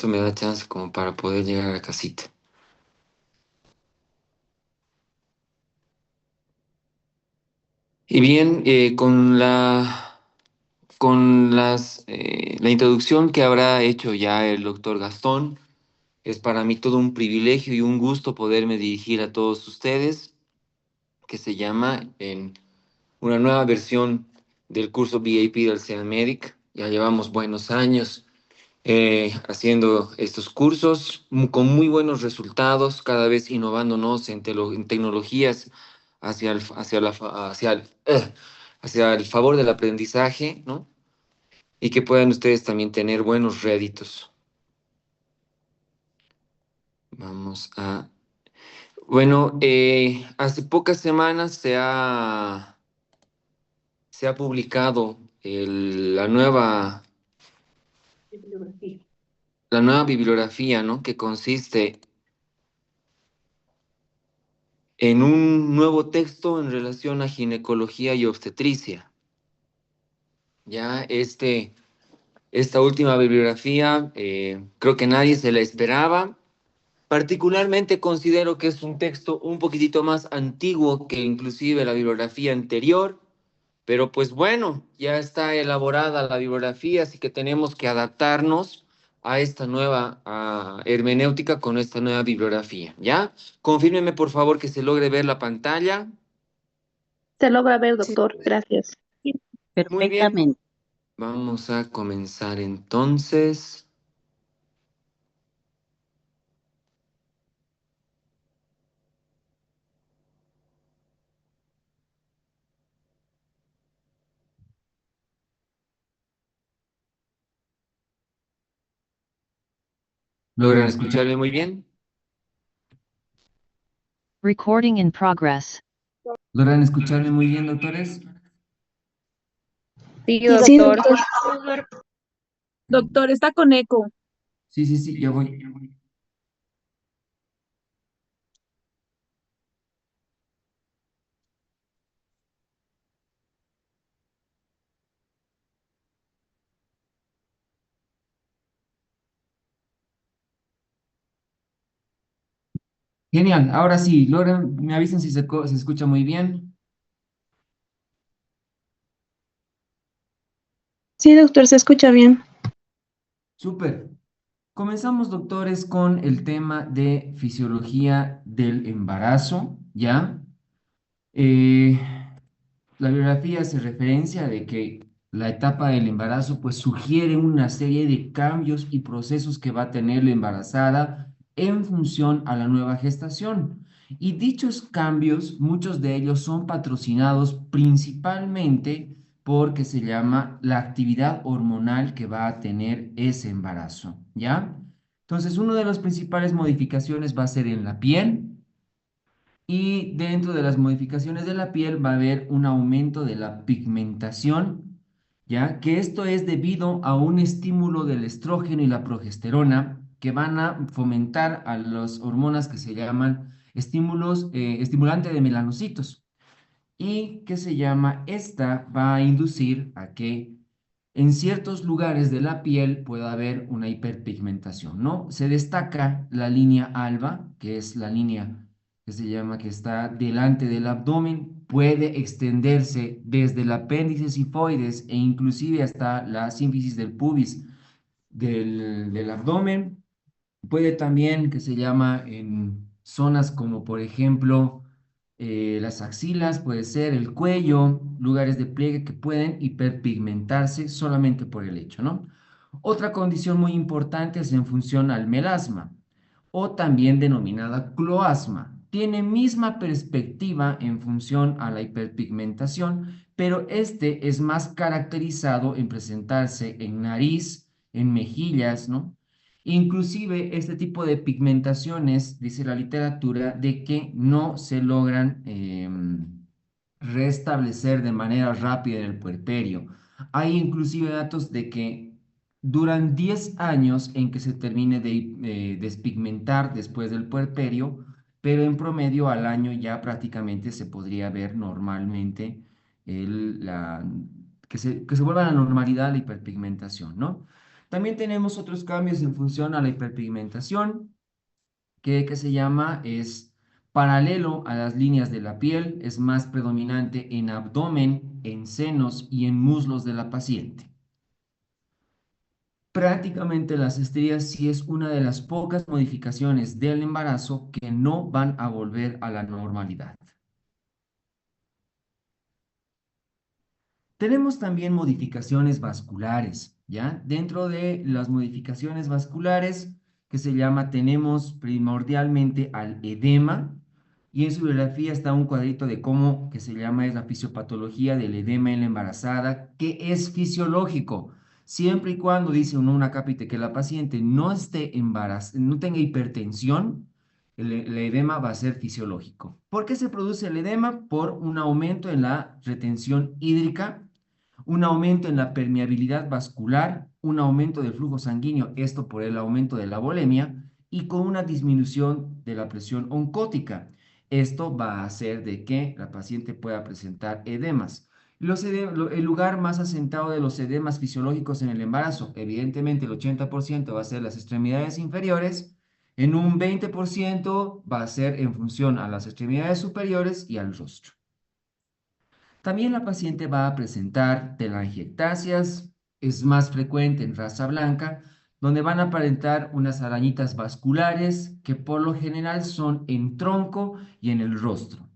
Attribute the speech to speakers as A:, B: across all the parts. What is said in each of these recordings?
A: Esto me da chance como para poder llegar a la casita. Y bien, la introducción que habrá hecho ya el doctor Gastón, es para mí todo un privilegio y un gusto poderme dirigir a todos ustedes, que se llama en una nueva versión del curso VIP del CEAMEDIC. Ya llevamos buenos años haciendo estos cursos con muy buenos resultados, cada vez innovándonos en tecnologías hacia el favor del aprendizaje, ¿no? Y que puedan ustedes también tener buenos réditos. Vamos a... Bueno, hace pocas semanas se ha publicado
B: Bibliografía.
A: la nueva bibliografía, ¿no? Que consiste en un nuevo texto en relación a ginecología y obstetricia. Ya esta última bibliografía, creo que nadie se la esperaba. Particularmente considero que es un texto un poquitito más antiguo que inclusive la bibliografía anterior, pero pues bueno, ya está elaborada la bibliografía, así que tenemos que adaptarnos a esta nueva hermenéutica con esta nueva bibliografía, ¿ya? Confírmeme por favor que se logre ver la pantalla.
B: Se logra ver, doctor. Gracias.
A: Muy bien,
C: Perfectamente.
A: vamos a comenzar entonces. ¿Logran escucharme muy bien?
D: Recording in progress.
A: ¿Logran escucharme muy bien, doctores?
B: Sí,
C: Sí,
B: doctor.
C: doctor.
B: Doctor, está con eco.
A: Sí, ya voy. Genial, ahora sí, logran, me avisan si se escucha muy bien.
C: Sí, doctor, se escucha bien.
A: Súper. Comenzamos, doctores, con el tema de fisiología del embarazo, ¿ya? Eh, la bibliografía hace referencia de que la etapa del embarazo pues sugiere una serie de cambios y procesos que va a tener la embarazada en función a la nueva gestación. Y dichos cambios, muchos de ellos son patrocinados principalmente porque se llama la actividad hormonal que va a tener ese embarazo, ¿ya? Entonces, una de las principales modificaciones va a ser en la piel, y dentro de las modificaciones de la piel va a haber un aumento de la pigmentación, ¿ya? Que esto es debido a un estímulo del estrógeno y la progesterona que van a fomentar a las hormonas que se llaman estimulante de melanocitos, y que se llama, esta va a inducir a que en ciertos lugares de la piel pueda haber una hiperpigmentación, ¿no? Se destaca la línea alba, que es la línea que se llama, que está delante del abdomen, puede extenderse desde el apéndice sifoides e inclusive hasta la sínfisis del pubis del abdomen. Puede también, que se llama, en zonas como por ejemplo las axilas, puede ser el cuello, lugares de pliegue que pueden hiperpigmentarse solamente por el hecho, ¿no? Otra condición muy importante es en función al melasma, o también denominada cloasma. Tiene misma perspectiva en función a la hiperpigmentación, pero este es más caracterizado en presentarse en nariz, en mejillas, ¿no? Inclusive este tipo de pigmentaciones, dice la literatura, de que no se logran restablecer de manera rápida en el puerperio. Hay inclusive datos de que duran 10 años en que se termine de despigmentar después del puerperio, pero en promedio al año ya prácticamente se podría ver normalmente que se vuelva a la normalidad la hiperpigmentación, ¿no? También tenemos otros cambios en función a la hiperpigmentación, que se llama, es paralelo a las líneas de la piel, es más predominante en abdomen, en senos y en muslos de la paciente. Prácticamente las estrías sí es una de las pocas modificaciones del embarazo que no van a volver a la normalidad. Tenemos también modificaciones vasculares, ¿ya? Dentro de las modificaciones vasculares que se llama, tenemos primordialmente al edema, y en su bibliografía está un cuadrito de cómo, que se llama, es la fisiopatología del edema en la embarazada, que es fisiológico, siempre y cuando, dice uno, una cápite, que la paciente no esté embarazada, no tenga hipertensión, el edema va a ser fisiológico. ¿Por qué se produce el edema? Por un aumento en la retención hídrica, un aumento en la permeabilidad vascular, un aumento del flujo sanguíneo, esto por el aumento de la volemia, y con una disminución de la presión oncótica. Esto va a hacer de que la paciente pueda presentar edemas. El lugar más asentado de los edemas fisiológicos en el embarazo, evidentemente el 80% va a ser las extremidades inferiores, en un 20% va a ser en función a las extremidades superiores y al rostro. También la paciente va a presentar telangiectasias, es más frecuente en raza blanca, donde van a aparentar unas arañitas vasculares que por lo general son en tronco y en el rostro.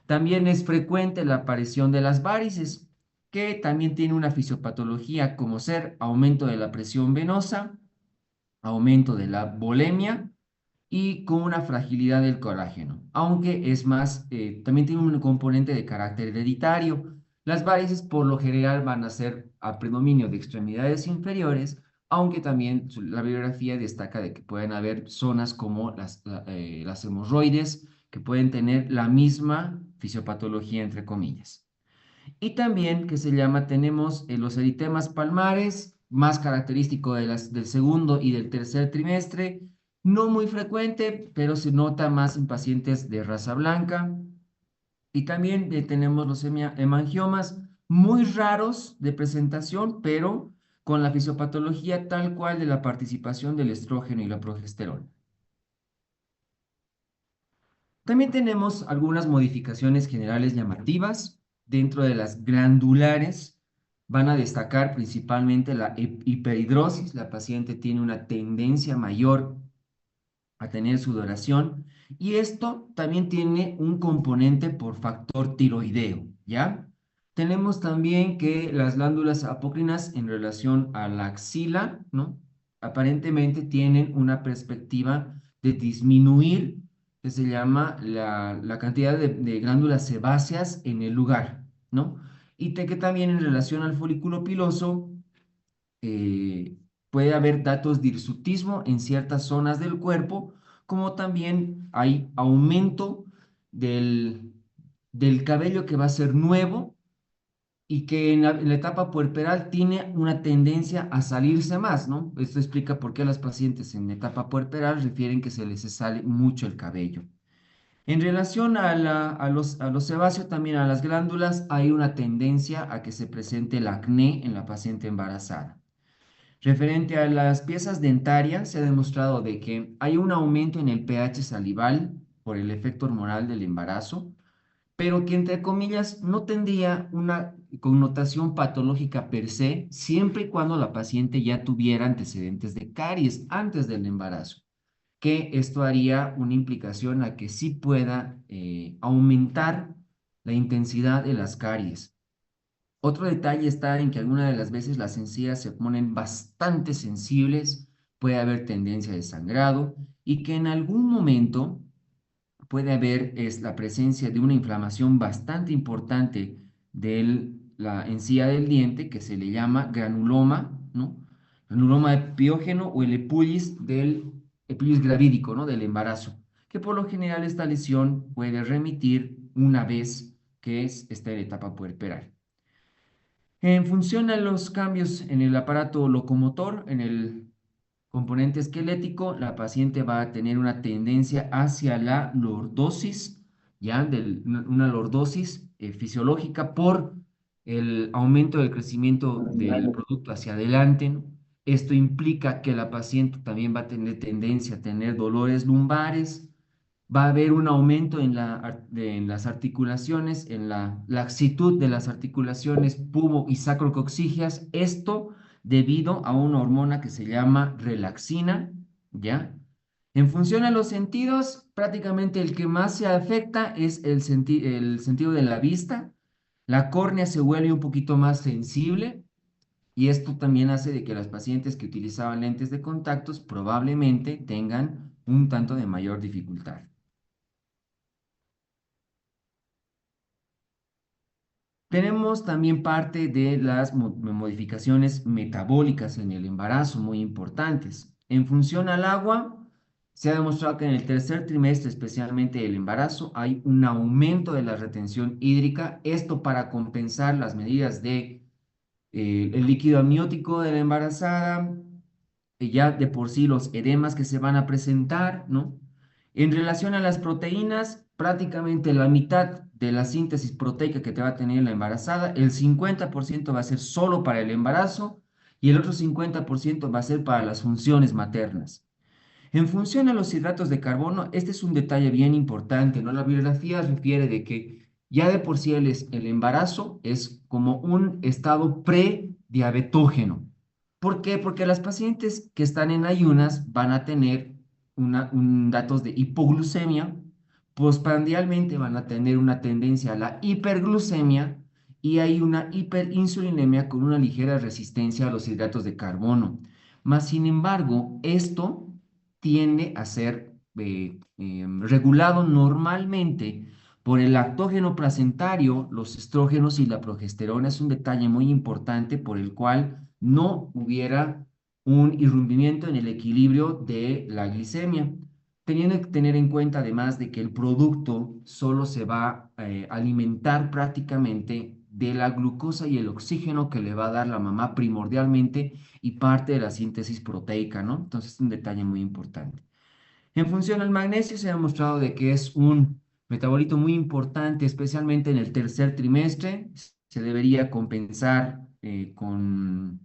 A: También es frecuente la aparición de las varices, que también tiene una fisiopatología como ser aumento de la presión venosa, aumento de la volemia y con una fragilidad del colágeno, aunque es más, también tiene un componente de carácter hereditario. Las varices por lo general van a ser a predominio de extremidades inferiores, aunque también la bibliografía destaca de que pueden haber zonas como las hemorroides, que pueden tener la misma fisiopatología, entre comillas. Y también, que se llama, tenemos los eritemas palmares, más característico del segundo y del tercer trimestre, no muy frecuente, pero se nota más en pacientes de raza blanca. Y también tenemos los hemangiomas, muy raros de presentación, pero con la fisiopatología tal cual de la participación del estrógeno y la progesterona. También tenemos algunas modificaciones generales llamativas. Dentro de las glandulares van a destacar principalmente la hiperhidrosis. La paciente tiene una tendencia mayor a tener sudoración, y esto también tiene un componente por factor tiroideo, ¿ya? Tenemos también que las glándulas apócrinas en relación a la axila, ¿no? Aparentemente tienen una perspectiva de disminuir, que se llama la cantidad de glándulas sebáceas en el lugar, ¿no? Y que también en relación al folículo piloso, eh, puede haber datos de hirsutismo en ciertas zonas del cuerpo, como también hay aumento del cabello que va a ser nuevo y que en la etapa puerperal tiene una tendencia a salirse más, ¿no? Esto explica por qué las pacientes en etapa puerperal refieren que se les sale mucho el cabello. En relación a los sebáceos, también a las glándulas, hay una tendencia a que se presente el acné en la paciente embarazada. Referente a las piezas dentarias, se ha demostrado de que hay un aumento en el pH salival por el efecto hormonal del embarazo, pero que, entre comillas, no tendría una connotación patológica per se, siempre y cuando la paciente ya tuviera antecedentes de caries antes del embarazo, que esto haría una implicación a que sí pueda aumentar la intensidad de las caries. Otro detalle está en que algunas de las veces las encías se ponen bastante sensibles, puede haber tendencia de sangrado, y que en algún momento puede haber la presencia de una inflamación bastante importante de la encía del diente, que se le llama granuloma, ¿no? Granuloma epiógeno, o el epilis gravídico, ¿no? Del embarazo, que por lo general esta lesión puede remitir una vez que está en etapa puerperal. En función a los cambios en el aparato locomotor, en el componente esquelético, la paciente va a tener una tendencia hacia la lordosis, ya una lordosis fisiológica por el aumento del crecimiento del producto hacia adelante, ¿no? Esto implica que la paciente también va a tener tendencia a tener dolores lumbares, va a haber un aumento en las articulaciones, en la laxitud de las articulaciones pubo y sacrocoxígeas, esto debido a una hormona que se llama relaxina, ¿ya? En función a los sentidos, prácticamente el que más se afecta es el sentido de la vista. La córnea se vuelve un poquito más sensible y esto también hace de que las pacientes que utilizaban lentes de contactos probablemente tengan un tanto de mayor dificultad. Tenemos también parte de las modificaciones metabólicas en el embarazo, muy importantes. En función al agua, se ha demostrado que en el tercer trimestre, especialmente del embarazo, hay un aumento de la retención hídrica. Esto para compensar las medidas de el líquido amniótico de la embarazada, ya de por sí los edemas que se van a presentar, ¿no? En relación a las proteínas, prácticamente la mitad de la síntesis proteica que te va a tener la embarazada, el 50% va a ser solo para el embarazo y el otro 50% va a ser para las funciones maternas. En función a los hidratos de carbono, este es un detalle bien importante, ¿no? La bibliografía refiere de que ya de por sí el embarazo es como un estado prediabetógeno. ¿Por qué? Porque las pacientes que están en ayunas van a tener datos de hipoglucemia, postprandialmente van a tener una tendencia a la hiperglucemia y hay una hiperinsulinemia con una ligera resistencia a los hidratos de carbono. Mas, sin embargo, esto tiende a ser regulado normalmente por el lactógeno placentario, los estrógenos y la progesterona. Es un detalle muy importante por el cual no hubiera un irrumpimiento en el equilibrio de la glicemia, teniendo que tener en cuenta además de que el producto solo se va a alimentar prácticamente de la glucosa y el oxígeno que le va a dar la mamá primordialmente y parte de la síntesis proteica, ¿no? Entonces es un detalle muy importante. En función al magnesio se ha demostrado de que es un metabolito muy importante, especialmente en el tercer trimestre. Se debería compensar con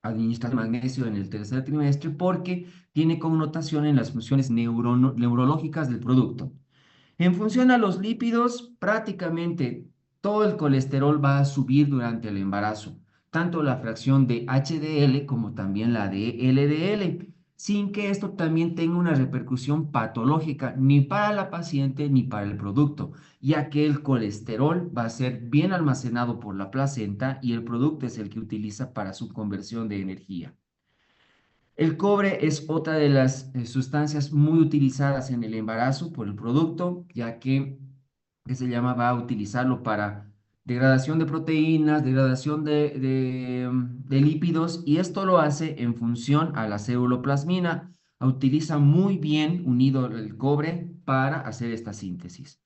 A: administrar magnesio en el tercer trimestre porque tiene connotación en las funciones neurológicas del producto. En función a los lípidos, prácticamente todo el colesterol va a subir durante el embarazo, tanto la fracción de HDL como también la de LDL, sin que esto también tenga una repercusión patológica ni para la paciente ni para el producto, ya que el colesterol va a ser bien almacenado por la placenta y el producto es el que utiliza para su conversión de energía. El cobre es otra de las sustancias muy utilizadas en el embarazo por el producto, ya que se llama, va a utilizarlo para degradación de proteínas, degradación de lípidos, y esto lo hace en función a la ceruloplasmina. Utiliza muy bien unido el cobre para hacer esta síntesis.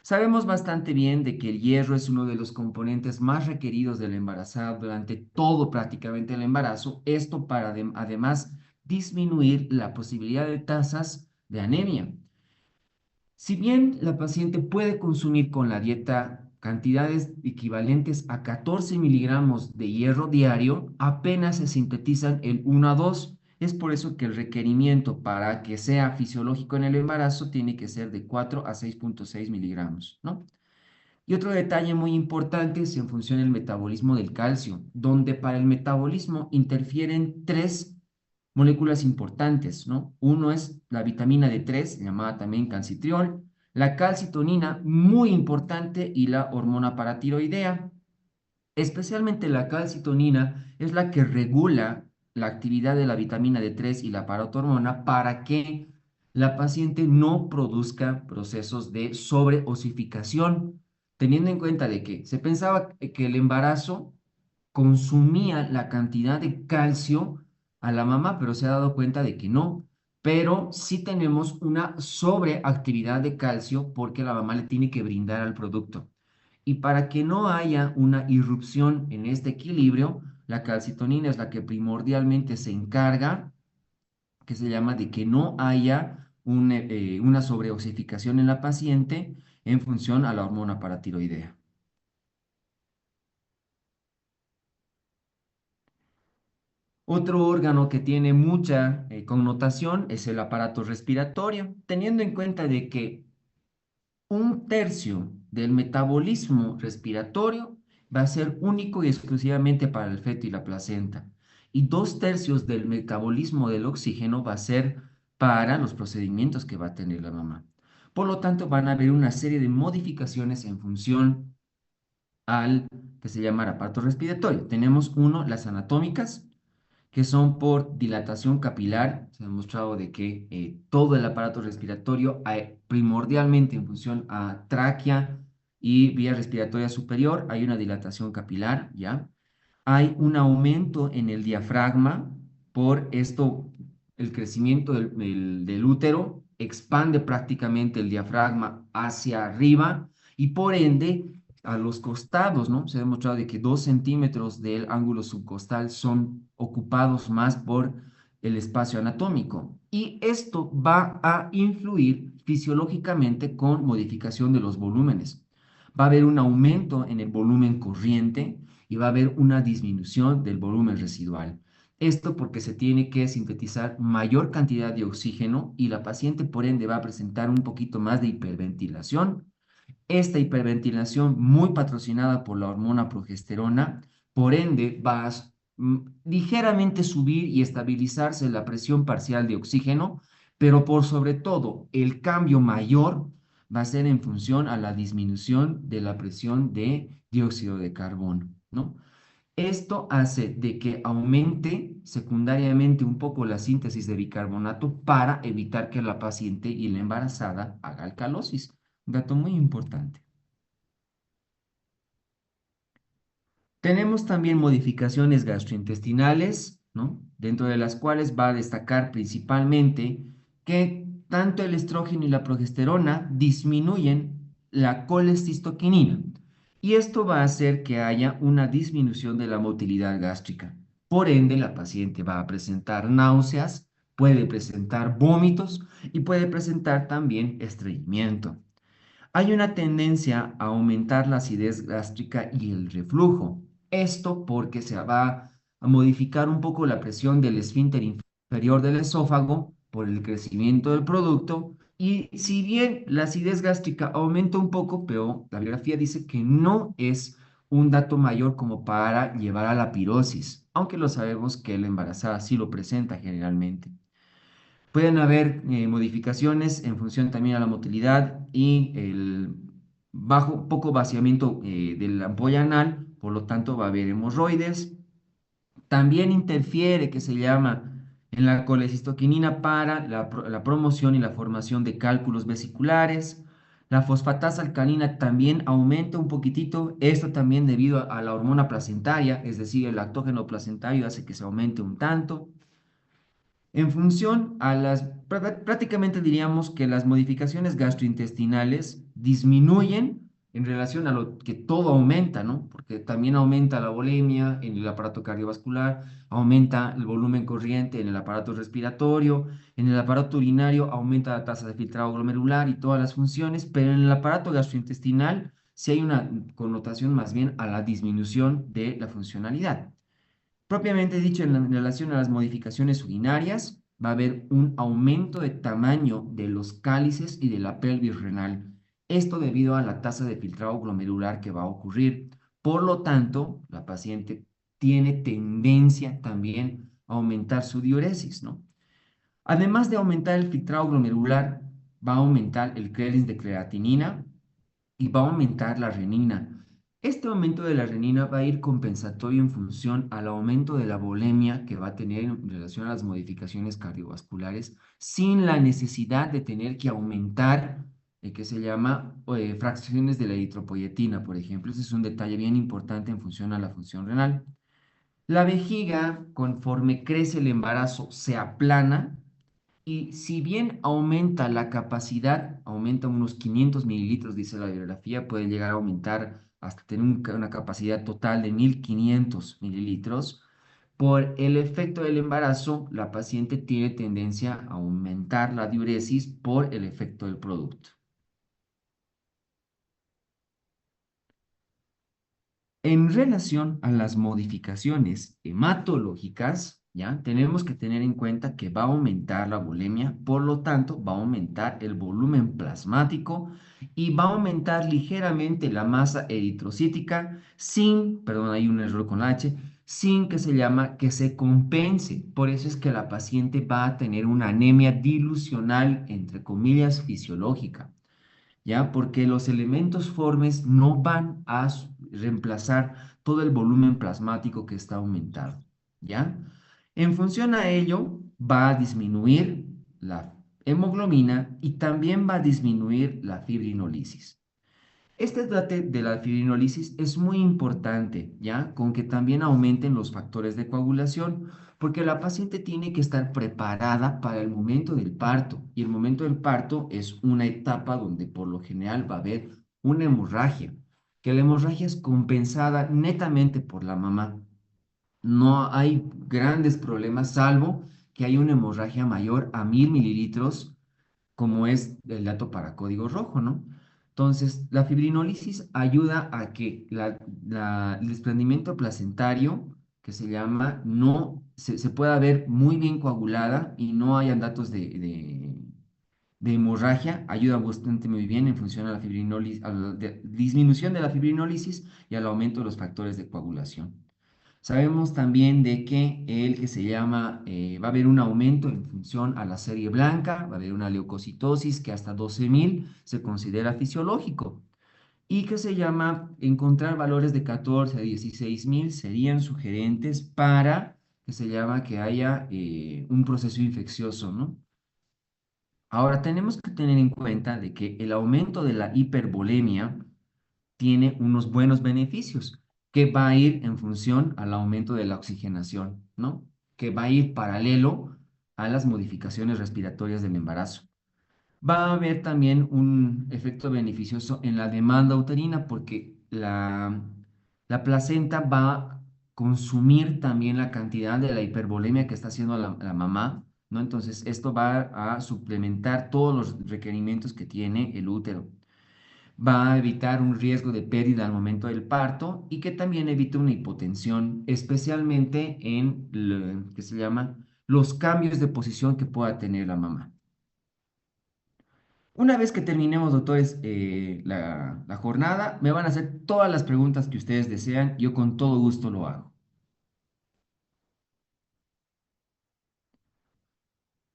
A: Sabemos bastante bien de que el hierro es uno de los componentes más requeridos de la embarazada durante todo prácticamente el embarazo, esto para además disminuir la posibilidad de tasas de anemia. Si bien la paciente puede consumir con la dieta cantidades equivalentes a 14 miligramos de hierro diario, apenas se sintetizan el 1 a 2. Es por eso que el requerimiento para que sea fisiológico en el embarazo tiene que ser de 4 a 6,6 miligramos, ¿no? Y otro detalle muy importante es en función del metabolismo del calcio, donde para el metabolismo interfieren tres moléculas importantes, ¿no? Uno es la vitamina D3, llamada también calcitriol, la calcitonina, muy importante, y la hormona paratiroidea. Especialmente la calcitonina es la que regula la actividad de la vitamina D3 y la parotormona para que la paciente no produzca procesos de sobreosificación, teniendo en cuenta de que se pensaba que el embarazo consumía la cantidad de calcio a la mamá, pero se ha dado cuenta de que no. Pero sí tenemos una sobreactividad de calcio porque la mamá le tiene que brindar al producto. Y para que no haya una irrupción en este equilibrio, la calcitonina es la que primordialmente se encarga, que se llama de que no haya una sobreosificación en la paciente en función a la hormona paratiroidea. Otro órgano que tiene mucha connotación es el aparato respiratorio, teniendo en cuenta de que un tercio del metabolismo respiratorio va a ser único y exclusivamente para el feto y la placenta. Y dos tercios del metabolismo del oxígeno va a ser para los procedimientos que va a tener la mamá. Por lo tanto, van a haber una serie de modificaciones en función al que se llama aparato respiratorio. Tenemos uno, las anatómicas, que son por dilatación capilar. Se ha demostrado de que todo el aparato respiratorio, primordialmente en función a tráquea y vía respiratoria superior, hay una dilatación capilar, ¿ya? Hay un aumento en el diafragma, por esto el crecimiento del útero expande prácticamente el diafragma hacia arriba y por ende a los costados, ¿no? Se ha demostrado de que 2 centímetros del ángulo subcostal son ocupados más por el espacio anatómico y esto va a influir fisiológicamente con modificación de los volúmenes. Va a haber un aumento en el volumen corriente y va a haber una disminución del volumen residual. Esto porque se tiene que sintetizar mayor cantidad de oxígeno y la paciente por ende va a presentar un poquito más de hiperventilación. Esta hiperventilación, muy patrocinada por la hormona progesterona, por ende va a ligeramente subir y estabilizarse la presión parcial de oxígeno, pero por sobre todo el cambio mayor va a ser en función a la disminución de la presión de dióxido de carbono, ¿no? Esto hace de que aumente secundariamente un poco la síntesis de bicarbonato para evitar que la paciente y la embarazada haga alcalosis. Dato muy importante. Tenemos también modificaciones gastrointestinales, ¿no? Dentro de las cuales va a destacar principalmente que tanto el estrógeno y la progesterona disminuyen la colecistoquinina. Y esto va a hacer que haya una disminución de la motilidad gástrica. Por ende, la paciente va a presentar náuseas, puede presentar vómitos y puede presentar también estreñimiento. Hay una tendencia a aumentar la acidez gástrica y el reflujo. Esto porque se va a modificar un poco la presión del esfínter inferior del esófago por el crecimiento del producto. Y si bien la acidez gástrica aumenta un poco, pero la biografía dice que no es un dato mayor como para llevar a la pirosis, aunque lo sabemos que la embarazada sí lo presenta generalmente. Pueden haber modificaciones en función también a la motilidad y el poco vaciamiento de la ampolla anal, por lo tanto va a haber hemorroides. También interfiere, que se llama, en la colecistoquinina para la promoción y la formación de cálculos vesiculares. La fosfatasa alcalina también aumenta un poquitito, esto también debido a la hormona placentaria, es decir, el lactógeno placentario hace que se aumente un tanto. En función a prácticamente diríamos que las modificaciones gastrointestinales disminuyen en relación a lo que todo aumenta, ¿no? Porque también aumenta la volemia en el aparato cardiovascular, aumenta el volumen corriente en el aparato respiratorio, en el aparato urinario aumenta la tasa de filtrado glomerular y todas las funciones, pero en el aparato gastrointestinal sí hay una connotación más bien a la disminución de la funcionalidad. Propiamente dicho, en relación a las modificaciones urinarias, va a haber un aumento de tamaño de los cálices y de la pelvis renal. Esto debido a la tasa de filtrado glomerular que va a ocurrir. Por lo tanto, la paciente tiene tendencia también a aumentar su diuresis, ¿no? Además de aumentar el filtrado glomerular, va a aumentar el clearance de creatinina y va a aumentar la renina. Este aumento de la renina va a ir compensatorio en función al aumento de la volemia que va a tener en relación a las modificaciones cardiovasculares, sin la necesidad de tener que aumentar el que se llama fracciones de la eritropoyetina, por ejemplo. Ese es un detalle bien importante en función a la función renal. La vejiga, conforme crece el embarazo, se aplana y si bien aumenta la capacidad, aumenta unos 500 mililitros, dice la bibliografía, puede llegar a aumentar hasta tener una capacidad total de 1500 mililitros. Por el efecto del embarazo, la paciente tiene tendencia a aumentar la diuresis por el efecto del producto. En relación a las modificaciones hematológicas, ¿ya? Tenemos que tener en cuenta que va a aumentar la bulimia, por lo tanto, va a aumentar el volumen plasmático y va a aumentar ligeramente la masa eritrocítica sin, perdón, hay un error con la H, sin que se llama que se compense. Por eso es que la paciente va a tener una anemia dilucional, entre comillas, fisiológica. ¿Ya? Porque los elementos formes no van a reemplazar todo el volumen plasmático que está aumentado, ¿ya? En función a ello, va a disminuir la hemoglobina y también va a disminuir la fibrinolisis. Este dato de la fibrinolisis es muy importante, ¿ya? Con que también aumenten los factores de coagulación, porque la paciente tiene que estar preparada para el momento del parto. Y el momento del parto es una etapa donde por lo general va a haber una hemorragia, que la hemorragia es compensada netamente por la mamá. No hay grandes problemas, salvo que hay una hemorragia mayor a 1000 mililitros como es el dato para código rojo, ¿no? Entonces, la fibrinólisis ayuda a que el desprendimiento placentario, que se llama, no se pueda ver muy bien coagulada y no hayan datos de hemorragia, ayuda bastante muy bien en función a la fibrinólisis, a la disminución de la fibrinólisis y al aumento de los factores de coagulación. Sabemos también de que el que se llama, va a haber un aumento en función a la serie blanca, va a haber una leucocitosis que hasta 12.000 se considera fisiológico y que se llama encontrar valores de 14 a 16.000 serían sugerentes para que se llama que haya un proceso infeccioso, ¿no? Ahora tenemos que tener en cuenta de que el aumento de la hipervolemia tiene unos buenos beneficios, que va a ir en función al aumento de la oxigenación, ¿no? Que va a ir paralelo a las modificaciones respiratorias del embarazo. Va a haber también un efecto beneficioso en la demanda uterina porque la placenta va a consumir también la cantidad de la hipervolemia que está haciendo la mamá, ¿no? Entonces, esto va a suplementar todos los requerimientos que tiene el útero. Va a evitar un riesgo de pérdida al momento del parto y que también evite una hipotensión, especialmente en lo que se llama los cambios de posición que pueda tener la mamá. Una vez que terminemos, doctores, la jornada, me van a hacer todas las preguntas que ustedes desean. Yo con todo gusto lo hago.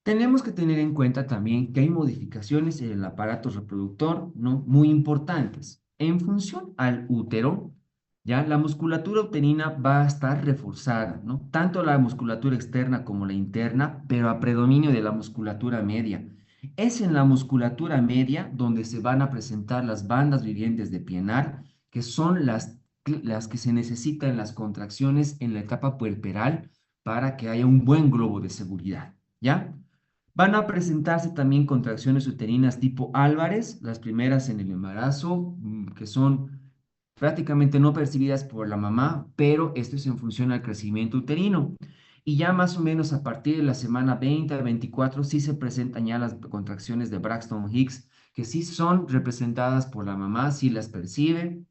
A: Tenemos que tener en cuenta también que hay modificaciones en el aparato reproductor, ¿no? Muy importantes. En función al útero, ya la musculatura uterina va a estar reforzada, ¿no? Tanto la musculatura externa como la interna, pero a predominio de la musculatura media. Es en la musculatura media donde se van a presentar las bandas vivientes de Pienaar, que son las que se necesitan en las contracciones en la etapa puerperal para que haya un buen globo de seguridad, ¿ya? Van a presentarse también contracciones uterinas tipo Álvarez, las primeras en el embarazo, que son prácticamente no percibidas por la mamá, pero esto es en función al crecimiento uterino. Y ya más o menos a partir de la semana 20 a 24 sí se presentan ya las contracciones de Braxton Hicks, que sí son representadas por la mamá, sí las percibe,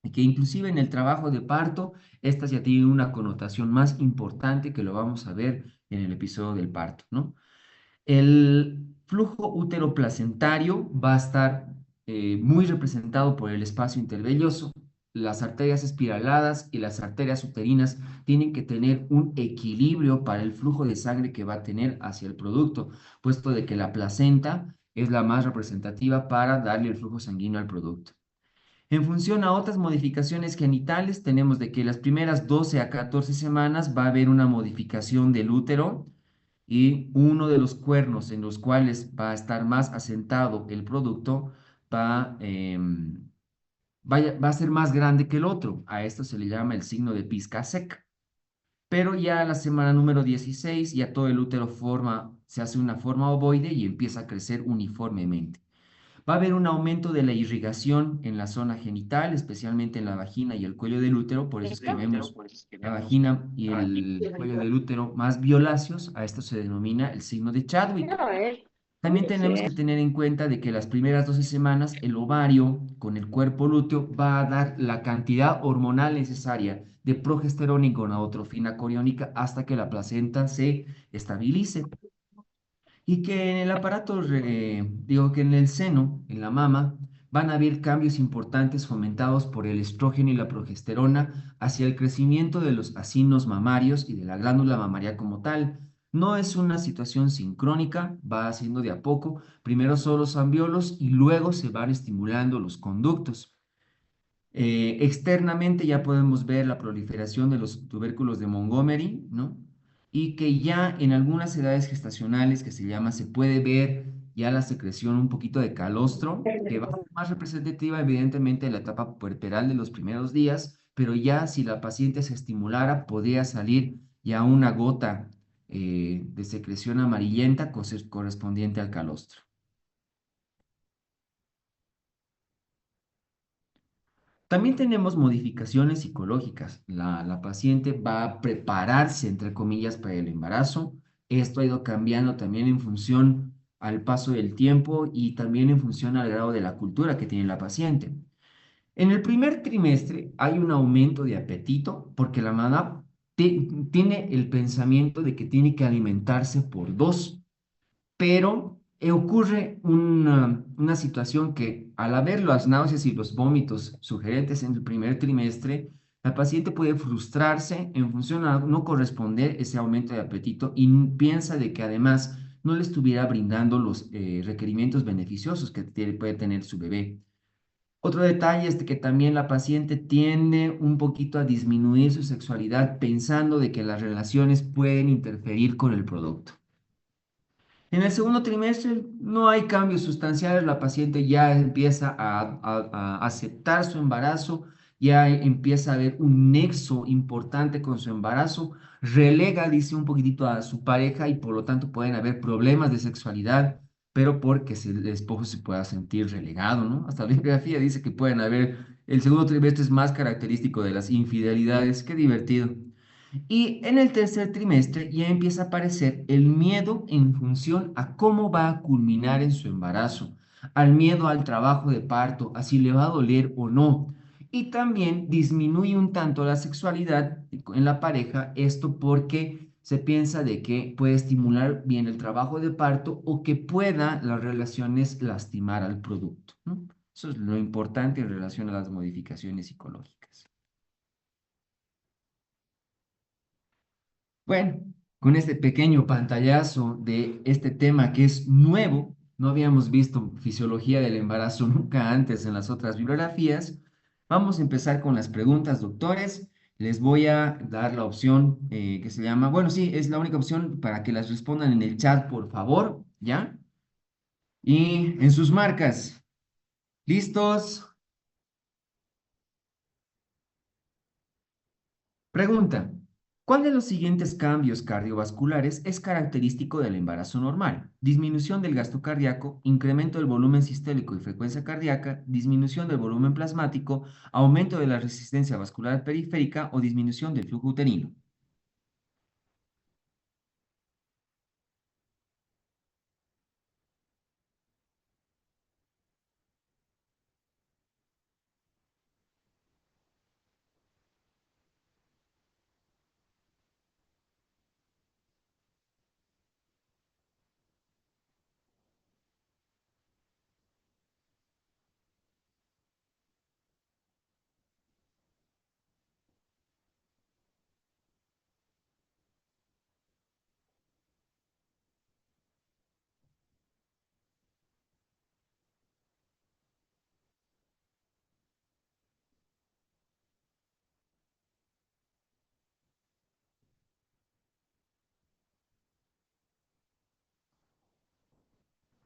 A: y que inclusive en el trabajo de parto, estas ya tienen una connotación más importante que lo vamos a ver en el episodio del parto, ¿no? El flujo útero-placentario va a estar muy representado por el espacio intervelloso. Las arterias espiraladas y las arterias uterinas tienen que tener un equilibrio para el flujo de sangre que va a tener hacia el producto, puesto de que la placenta es la más representativa para darle el flujo sanguíneo al producto. En función a otras modificaciones genitales, tenemos de que las primeras 12 a 14 semanas va a haber una modificación del útero y uno de los cuernos en los cuales va a estar más asentado el producto va a ser más grande que el otro. A esto se le llama el signo de pizca seca. Pero ya a la semana número 16 ya todo el útero se hace una forma ovoide y empieza a crecer uniformemente. Va a haber un aumento de la irrigación en la zona genital, especialmente en la vagina y el cuello del útero, por eso es que vemos la vagina y el cuello del útero más violáceos. A esto se denomina el signo de Chadwick. También tenemos que tener en cuenta de que las primeras 12 semanas el ovario con el cuerpo lúteo va a dar la cantidad hormonal necesaria de progesterona y gonadotrofina coriónica hasta que la placenta se estabilice. Y que en el aparato, digo que en el seno, en la mama, van a haber cambios importantes fomentados por el estrógeno y la progesterona hacia el crecimiento de los acinos mamarios y de la glándula mamaria como tal. No es una situación sincrónica, va haciendo de a poco. Primero son los ambiolos y luego se van estimulando los conductos. Externamente ya podemos ver la proliferación de los tubérculos de Montgomery, ¿no? Y que ya en algunas edades gestacionales que se llama, se puede ver ya la secreción un poquito de calostro, que va a ser más representativa evidentemente de la etapa puerperal de los primeros días, pero ya si la paciente se estimulara, podría salir ya una gota de secreción amarillenta correspondiente al calostro. También tenemos modificaciones psicológicas. La paciente va a prepararse, entre comillas, para el embarazo. Esto ha ido cambiando también en función al paso del tiempo y también en función al grado de la cultura que tiene la paciente. En el primer trimestre hay un aumento de apetito porque la mamá tiene el pensamiento de que tiene que alimentarse por dos, pero ocurre una situación que al haber las náuseas y los vómitos sugerentes en el primer trimestre, la paciente puede frustrarse en función a no corresponder ese aumento de apetito y piensa de que además no le estuviera brindando los requerimientos beneficiosos que puede tener su bebé. Otro detalle es de que también la paciente tiende un poquito a disminuir su sexualidad pensando de que las relaciones pueden interferir con el producto. En el segundo trimestre no hay cambios sustanciales, la paciente ya empieza a aceptar su embarazo, ya empieza a haber un nexo importante con su embarazo, relega, dice, un poquitito a su pareja y por lo tanto pueden haber problemas de sexualidad, pero porque el esposo se pueda sentir relegado, ¿no? Hasta la bibliografía dice que pueden haber, el segundo trimestre es más característico de las infidelidades, qué divertido. Y en el tercer trimestre ya empieza a aparecer el miedo en función a cómo va a culminar en su embarazo, al miedo al trabajo de parto, a si le va a doler o no. Y también disminuye un tanto la sexualidad en la pareja, esto porque se piensa de que puede estimular bien el trabajo de parto o que pueda las relaciones lastimar al producto, ¿no? Eso es lo importante en relación a las modificaciones psicológicas. Bueno, con este pequeño pantallazo de este tema que es nuevo, no habíamos visto fisiología del embarazo nunca antes en las otras bibliografías, vamos a empezar con las preguntas, doctores. Les voy a dar la opción que se llama, bueno, sí, es la única opción para que las respondan en el chat, por favor, ¿ya? Y en sus marcas, ¿listos? Pregunta, ¿cuál de los siguientes cambios cardiovasculares es característico del embarazo normal? Disminución del gasto cardíaco, incremento del volumen sistólico y frecuencia cardíaca, disminución del volumen plasmático, aumento de la resistencia vascular periférica o disminución del flujo uterino.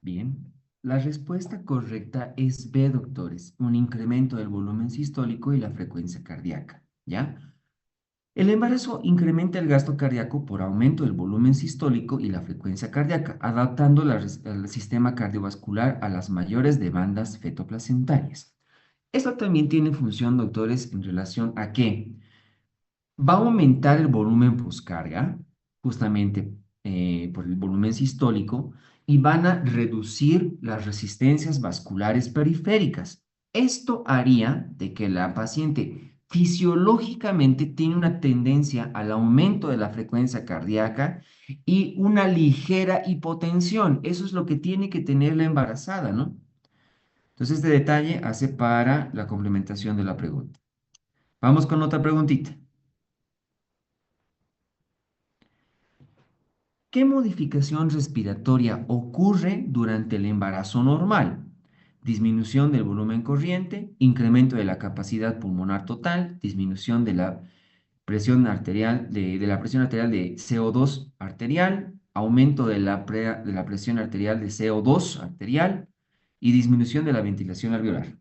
A: Bien, la respuesta correcta es B, doctores, un incremento del volumen sistólico y la frecuencia cardíaca, ¿ya? El embarazo incrementa el gasto cardíaco por aumento del volumen sistólico y la frecuencia cardíaca, adaptando el sistema cardiovascular a las mayores demandas fetoplacentarias. Esto también tiene función, doctores, en relación a que va a aumentar el volumen poscarga, justamente por el volumen sistólico, y van a reducir las resistencias vasculares periféricas. Esto haría de que la paciente fisiológicamente tiene una tendencia al aumento de la frecuencia cardíaca y una ligera hipotensión. Eso es lo que tiene que tener la embarazada, ¿no? Entonces, este detalle hace para la complementación de la pregunta. Vamos con otra preguntita. ¿Qué modificación respiratoria ocurre durante el embarazo normal? Disminución del volumen corriente, incremento de la capacidad pulmonar total, disminución de la presión arterial de la presión arterial de CO2 arterial, aumento de la presión arterial de CO2 arterial y disminución de la ventilación alveolar.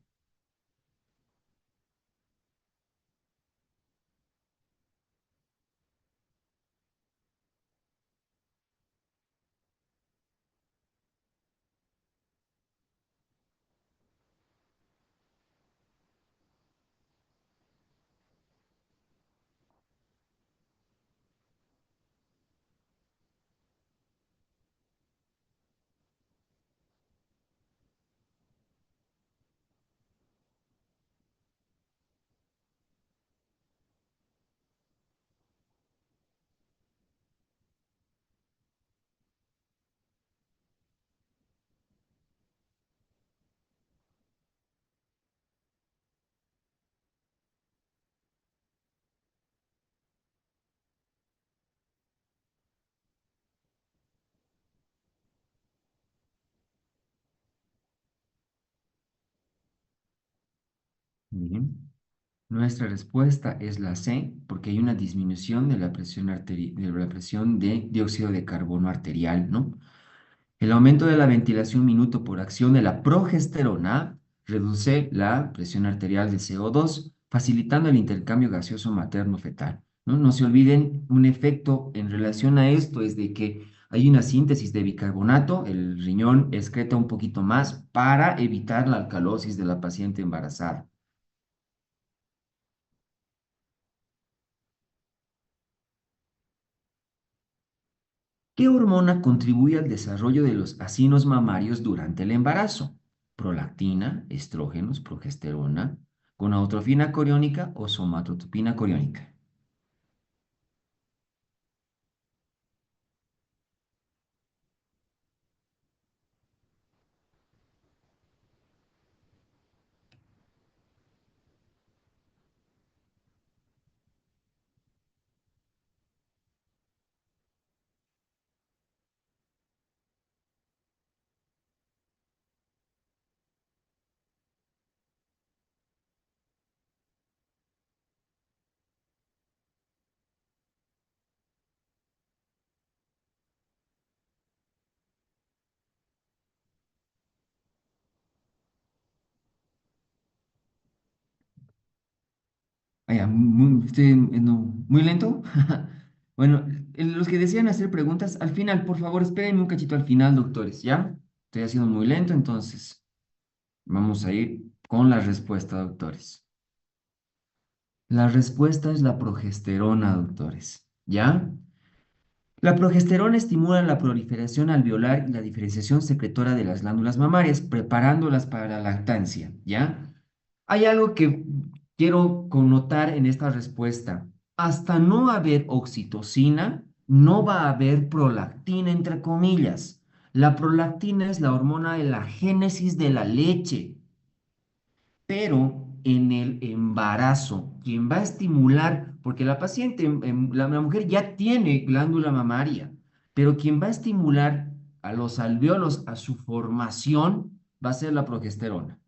A: Bien. Nuestra respuesta es la C, porque hay una disminución de la presión de la presión de dióxido de carbono arterial, ¿no? El aumento de la ventilación minuto por acción de la progesterona reduce la presión arterial de CO2, facilitando el intercambio gaseoso materno-fetal, ¿no? No se olviden, un efecto en relación a esto es de que hay una síntesis de bicarbonato, el riñón excreta un poquito más para evitar la alcalosis de la paciente embarazada. ¿Qué hormona contribuye al desarrollo de los acinos mamarios durante el embarazo? Prolactina, estrógenos, progesterona, gonadotrofina coriónica o somatotropina coriónica. Ah, ya, muy lento. Bueno, los que desean hacer preguntas, al final, por favor, espérenme un cachito al final, doctores, ¿ya? Estoy haciendo muy lento, entonces vamos a ir con la respuesta, doctores. La respuesta es la progesterona, doctores, ¿ya? La progesterona estimula la proliferación alveolar y la diferenciación secretora de las glándulas mamarias, preparándolas para la lactancia, ¿ya? Hay algo que quiero connotar en esta respuesta. Hasta no haber oxitocina, no va a haber prolactina, entre comillas. La prolactina es la hormona de la génesis de la leche, pero en el embarazo, quien va a estimular, porque la paciente, la mujer ya tiene glándula mamaria, pero quien va a estimular a los alvéolos a su formación va a ser la progesterona.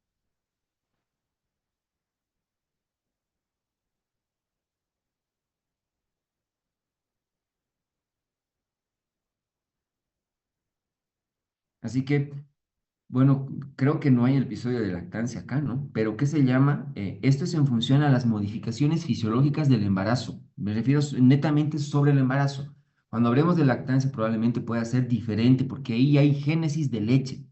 A: Así que, bueno, creo que no hay el episodio de lactancia acá, ¿no? Pero ¿qué se llama? Esto es en función a las modificaciones fisiológicas del embarazo. Me refiero netamente sobre el embarazo. Cuando hablemos de lactancia probablemente pueda ser diferente porque ahí hay génesis de leche.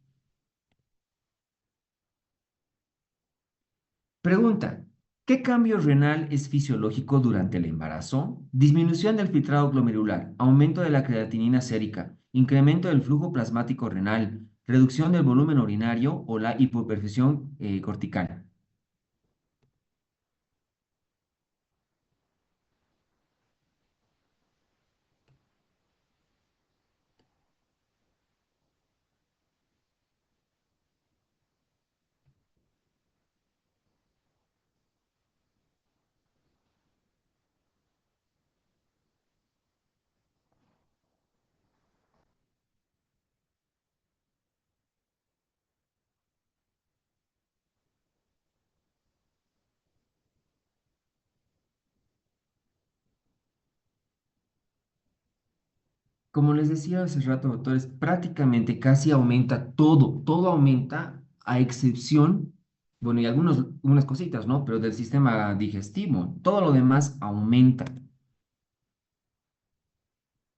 A: Pregunta, ¿Qué cambio renal es fisiológico durante el embarazo? Disminución del filtrado glomerular, aumento de la creatinina sérica, incremento del flujo plasmático renal, reducción del volumen urinario o la hipoperfusión cortical. Como les decía hace rato, doctores, prácticamente casi aumenta todo, todo aumenta a excepción, bueno, y algunas cositas, ¿no? Pero del sistema digestivo, todo lo demás aumenta.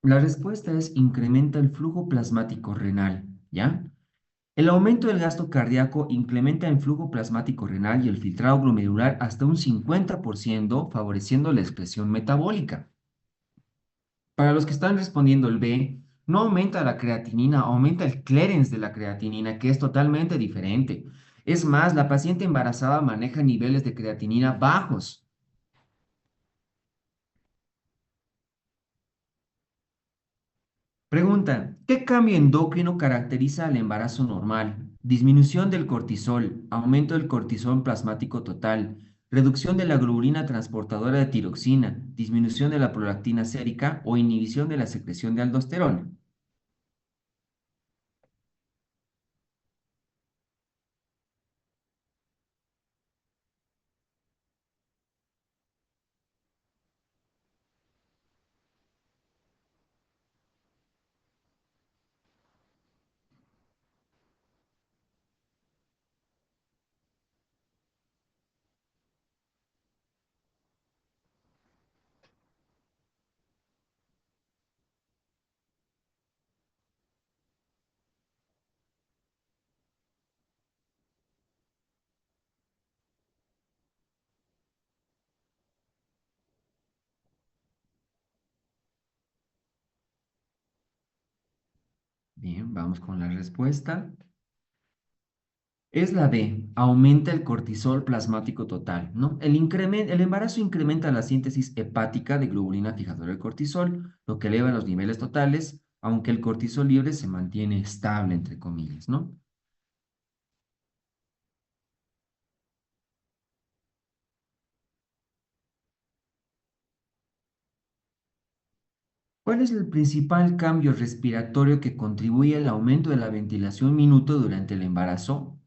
A: La respuesta es incrementa el flujo plasmático renal, ¿ya? El aumento del gasto cardíaco incrementa el flujo plasmático renal y el filtrado glomerular hasta un 50%, favoreciendo la expresión metabólica. Para los que están respondiendo el B, no aumenta la creatinina, aumenta el clearance de la creatinina, que es totalmente diferente. Es más, la paciente embarazada maneja niveles de creatinina bajos. Pregunta, ¿qué cambio endocrino caracteriza al embarazo normal? Disminución del cortisol, aumento del cortisol plasmático total, reducción de la globulina transportadora de tiroxina, disminución de la prolactina sérica o inhibición de la secreción de aldosterona. Bien, vamos con la respuesta. Es la B, aumenta el cortisol plasmático total, ¿no? El embarazo incrementa la síntesis hepática de globulina fijadora del cortisol, lo que eleva los niveles totales, aunque el cortisol libre se mantiene estable, entre comillas, ¿no? ¿Cuál es el principal cambio respiratorio que contribuye al aumento de la ventilación minuto durante el embarazo?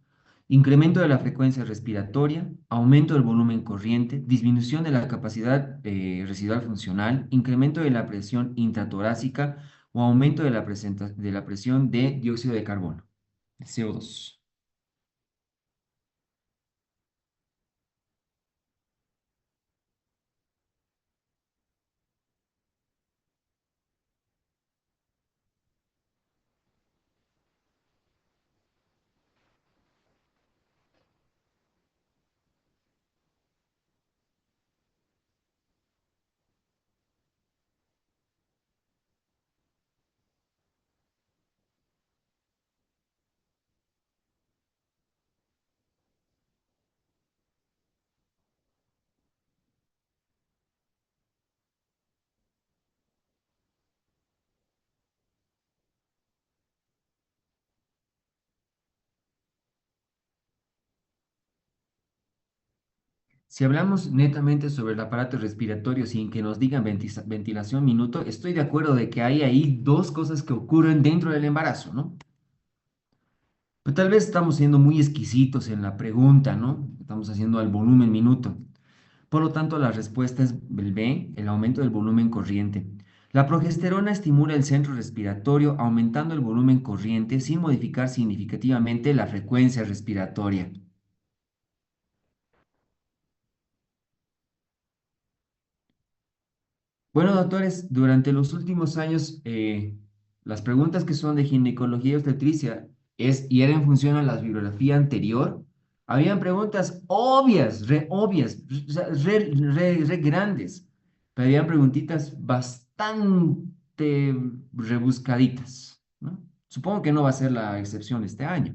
A: Incremento de la frecuencia respiratoria, aumento del volumen corriente, disminución de la capacidad residual funcional, incremento de la presión intratorácica o aumento de de la presión de dióxido de carbono, CO2. Si hablamos netamente sobre el aparato respiratorio sin que nos digan ventilación minuto, estoy de acuerdo de que hay ahí dos cosas que ocurren dentro del embarazo, ¿no? Pero tal vez estamos siendo muy exquisitos en la pregunta, ¿no? Estamos haciendo al volumen minuto. Por lo tanto, la respuesta es el B, el aumento del volumen corriente. La progesterona estimula el centro respiratorio aumentando el volumen corriente sin modificar significativamente la frecuencia respiratoria. Bueno, doctores, durante los últimos años, las preguntas que son de ginecología y obstetricia y era en función a la bibliografía anterior, Habían preguntas obvias, o sea, re grandes, pero habían preguntitas bastante rebuscaditas, ¿no? Supongo que no va a ser la excepción este año.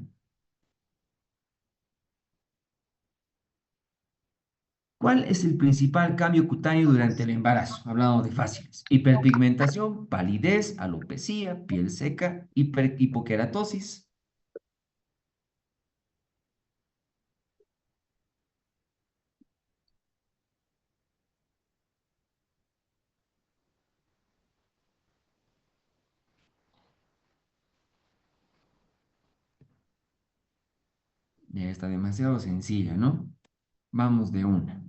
A: ¿Cuál es el principal cambio cutáneo durante el embarazo? Hablando de fáciles. Hiperpigmentación, palidez, alopecia, piel seca, hipoqueratosis. Ya está demasiado sencilla, ¿no? Vamos de una.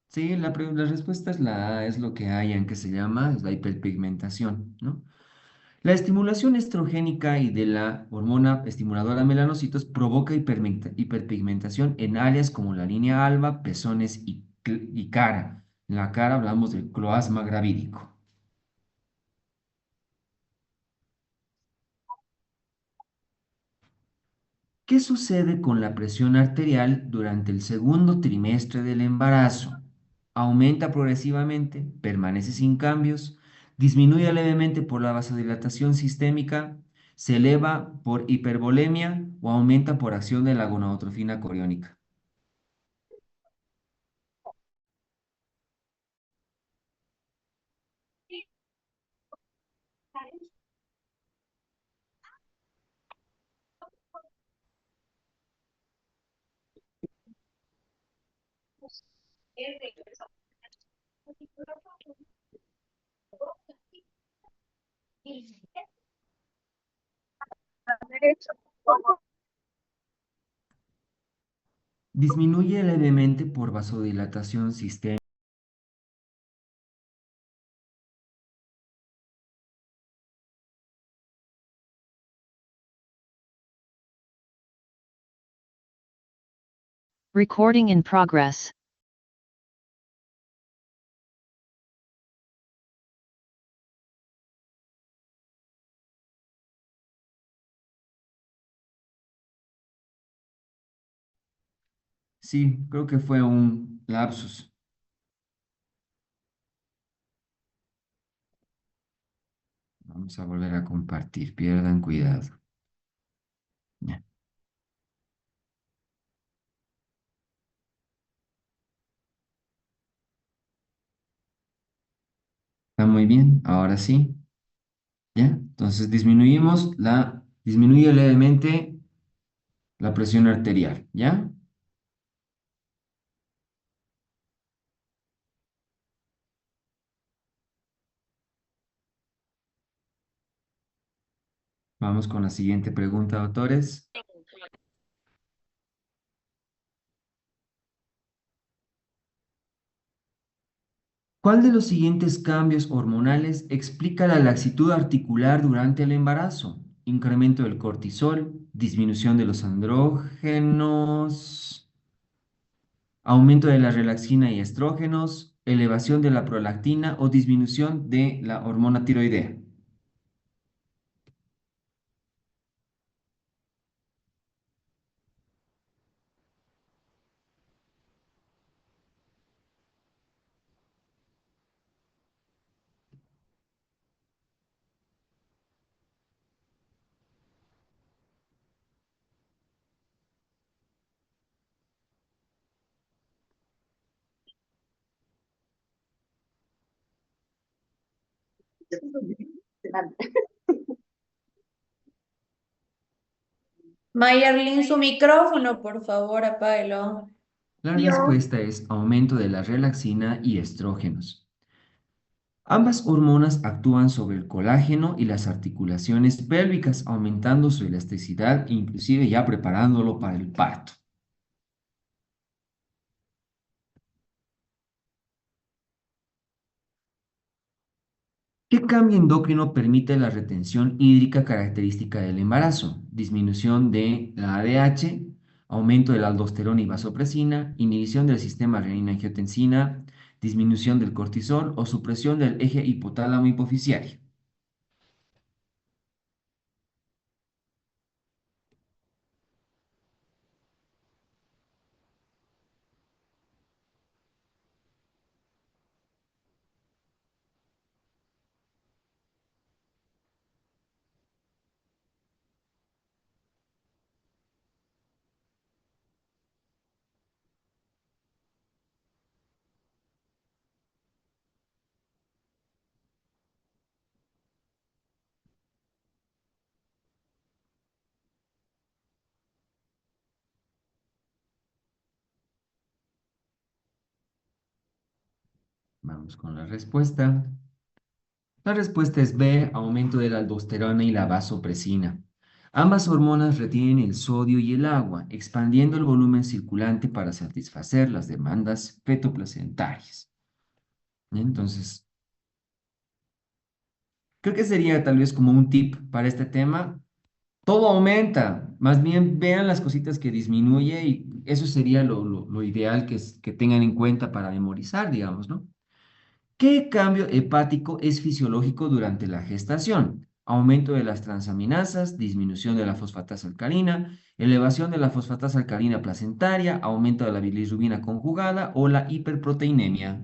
A: Sí, la respuesta es la A, es lo que hay en que se llama es la hiperpigmentación, ¿no? La estimulación estrogénica y de la hormona estimuladora melanocitos provoca hiperpigmentación en áreas como la línea alba, pezones y cara. En la cara hablamos del cloasma gravídico. ¿Qué sucede con la presión arterial durante el segundo trimestre del embarazo? Aumenta progresivamente, permanece sin cambios, disminuye levemente por la vasodilatación sistémica, se eleva por hipervolemia o aumenta por acción de la gonadotrofina coriónica. Disminuye levemente por vasodilatación sistémica.
D: Recording in progress.
A: Sí, creo que fue un lapsus. Vamos a volver a compartir, pierdan cuidado. Ya. Está muy bien, ahora sí. ¿Ya? Entonces disminuye levemente la presión arterial, ¿ya? Vamos con la siguiente pregunta, doctores. ¿Cuál de los siguientes cambios hormonales explica la laxitud articular durante el embarazo? Incremento del cortisol, disminución de los andrógenos, aumento de la relaxina y estrógenos, elevación de la prolactina o disminución de la hormona tiroidea.
E: Mayerlin, su micrófono, por favor, apáguelo.
A: La respuesta es aumento de la relaxina y estrógenos. Ambas hormonas actúan sobre el colágeno y las articulaciones pélvicas, aumentando su elasticidad e inclusive ya preparándolo para el parto. ¿Qué cambio endocrino permite la retención hídrica característica del embarazo? Disminución de la ADH, aumento de la aldosterona y vasopresina, inhibición del sistema renina-angiotensina, disminución del cortisol o supresión del eje hipotálamo hipoficiario. Vamos con la respuesta. La respuesta es B, aumento de la aldosterona y la vasopresina. Ambas hormonas retienen el sodio y el agua, expandiendo el volumen circulante para satisfacer las demandas fetoplacentarias. Entonces, creo que sería tal vez como un tip para este tema. Todo aumenta, más bien vean las cositas que disminuye y eso sería lo ideal que tengan en cuenta para memorizar, digamos, ¿no? ¿Qué cambio hepático es fisiológico durante la gestación? Aumento de las transaminasas, disminución de la fosfatasa alcalina, elevación de la fosfatasa alcalina placentaria, aumento de la bilirrubina conjugada o la hiperproteinemia.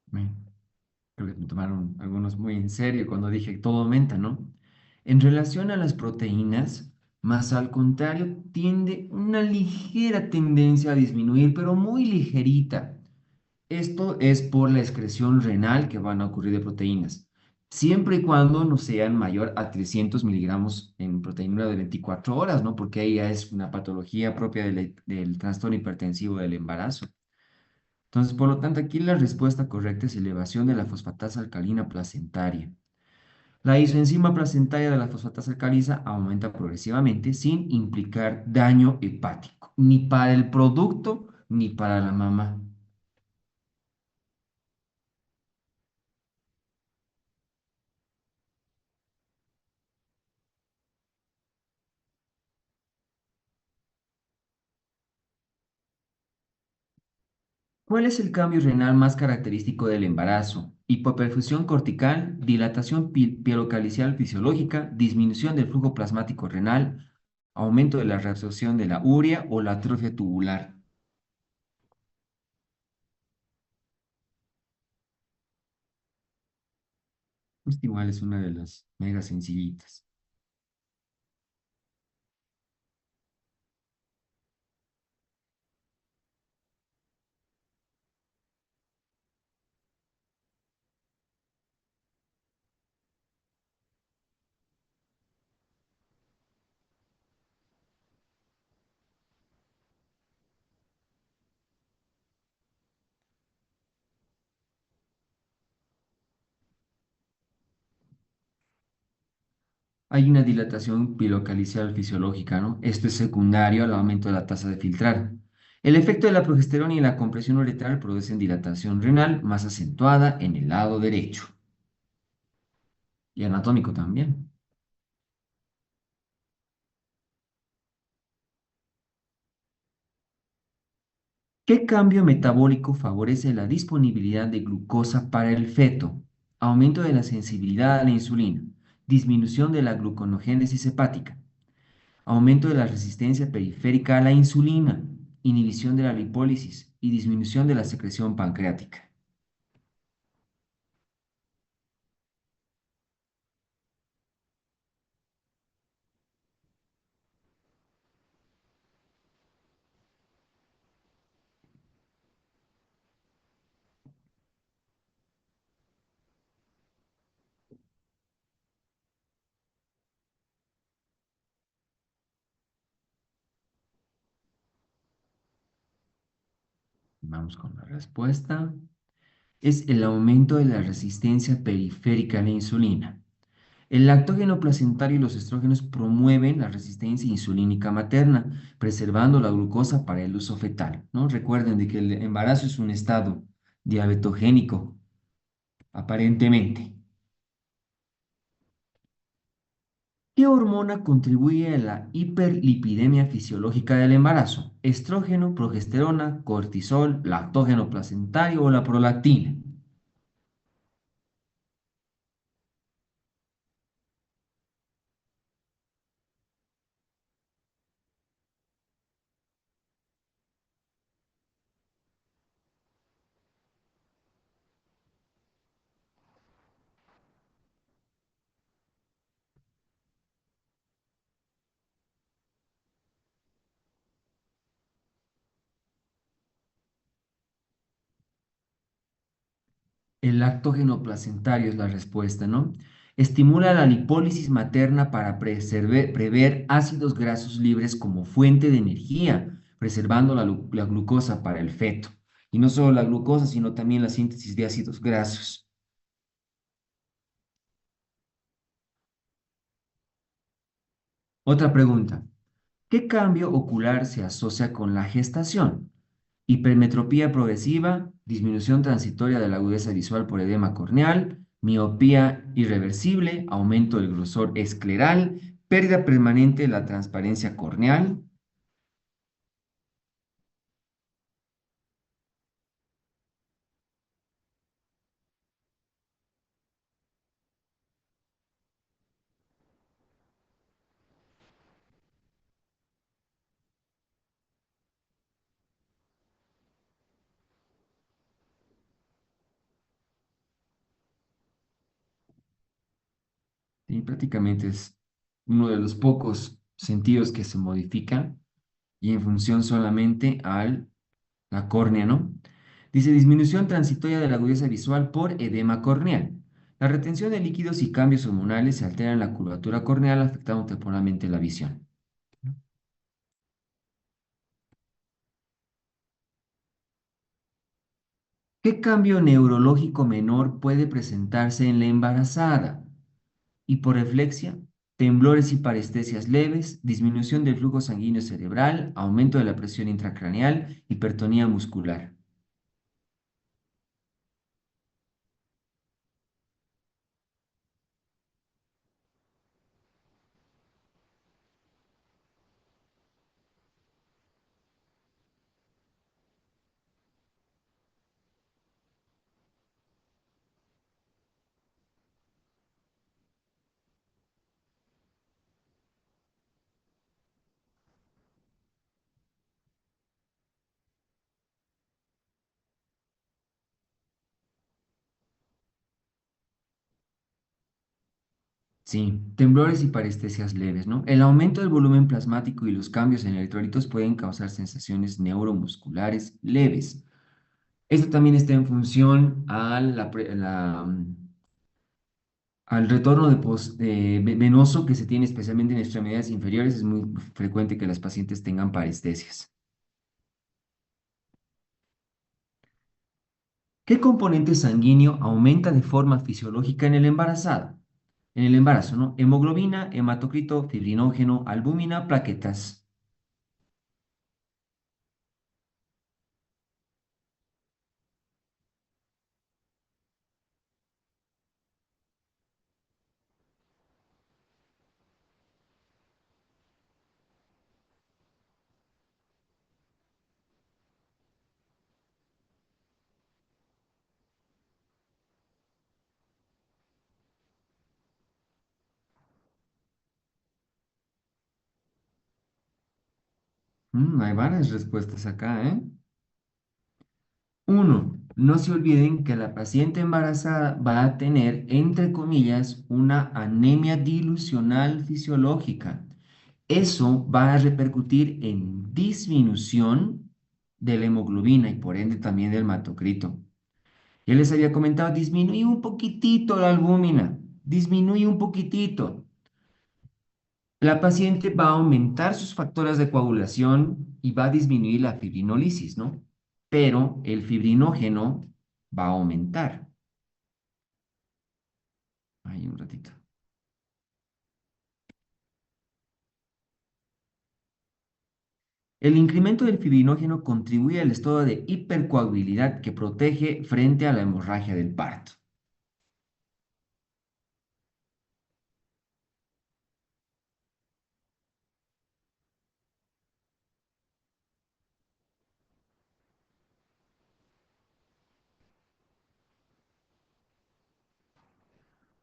A: Bueno, creo que me tomaron algunos muy en serio cuando dije que todo aumenta, ¿no? En relación a las proteínas, más al contrario, tiende una ligera tendencia a disminuir, pero muy ligerita. Esto es por la excreción renal que van a ocurrir de proteínas, siempre y cuando no sean mayor a 300 miligramos en proteína de 24 horas, ¿no? Porque ahí ya es una patología propia del trastorno hipertensivo del embarazo. Entonces, por lo tanto, aquí la respuesta correcta es elevación de la fosfatasa alcalina placentaria. La isoenzima placentaria de la fosfatasa alcalisa aumenta progresivamente sin implicar daño hepático, ni para el producto ni para la mamá. ¿Cuál es el cambio renal más característico del embarazo? Hipoperfusión cortical, dilatación pielocalicial fisiológica, disminución del flujo plasmático renal, aumento de la reabsorción de la urea o la atrofia tubular. Esta igual es una de las mega sencillitas. Hay una dilatación pilocalicial fisiológica, ¿no? Esto es secundario al aumento de la tasa de filtrar. El efecto de la progesterona y la compresión uretral producen dilatación renal más acentuada en el lado derecho y anatómico también. ¿Qué cambio metabólico favorece la disponibilidad de glucosa para el feto? Aumento de la sensibilidad a la insulina, disminución de la gluconogénesis hepática, aumento de la resistencia periférica a la insulina, inhibición de la lipólisis y disminución de la secreción pancreática. Vamos con la respuesta. Es el aumento de la resistencia periférica a la insulina. El lactógeno placentario y los estrógenos promueven la resistencia insulínica materna, preservando la glucosa para el uso fetal, ¿no? Recuerden de que el embarazo es un estado diabetogénico, aparentemente. ¿Qué hormona contribuye a la hiperlipidemia fisiológica del embarazo? Estrógeno, progesterona, cortisol, lactógeno placentario o la prolactina. El lactógeno placentario es la respuesta, ¿no? Estimula la lipólisis materna para prever ácidos grasos libres como fuente de energía, preservando la glucosa para el feto. Y no solo la glucosa, sino también la síntesis de ácidos grasos. Otra pregunta. ¿Qué cambio ocular se asocia con la gestación? Hipermetropía progresiva, disminución transitoria de la agudeza visual por edema corneal, miopía irreversible, aumento del grosor escleral, pérdida permanente de la transparencia corneal. Y prácticamente es uno de los pocos sentidos que se modifican y en función solamente a la córnea, ¿no? Dice disminución transitoria de la agudeza visual por edema corneal. La retención de líquidos y cambios hormonales se alteran la curvatura corneal, afectando temporalmente la visión. ¿Qué cambio neurológico menor puede presentarse en la embarazada? Hiporreflexia, temblores y parestesias leves, disminución del flujo sanguíneo cerebral, aumento de la presión intracraneal, hipertonía muscular. Sí, temblores y parestesias leves, ¿no? El aumento del volumen plasmático y los cambios en electrolitos pueden causar sensaciones neuromusculares leves. Esto también está en función a al retorno venoso que se tiene especialmente en extremidades inferiores. Es muy frecuente que las pacientes tengan parestesias. ¿Qué componente sanguíneo aumenta de forma fisiológica en el embarazado? En el embarazo, ¿no? Hemoglobina, hematocrito, fibrinógeno, albúmina, plaquetas. Hay varias respuestas acá, ¿eh? Uno, no se olviden que la paciente embarazada va a tener, entre comillas, una anemia dilucional fisiológica. Eso va a repercutir en disminución de la hemoglobina y por ende también del hematocrito. Ya les había comentado, disminuye un poquitito la albúmina, disminuye un poquitito. La paciente va a aumentar sus factores de coagulación y va a disminuir la fibrinólisis, ¿no? Pero el fibrinógeno va a aumentar. Ahí un ratito. El incremento del fibrinógeno contribuye al estado de hipercoagulabilidad que protege frente a la hemorragia del parto.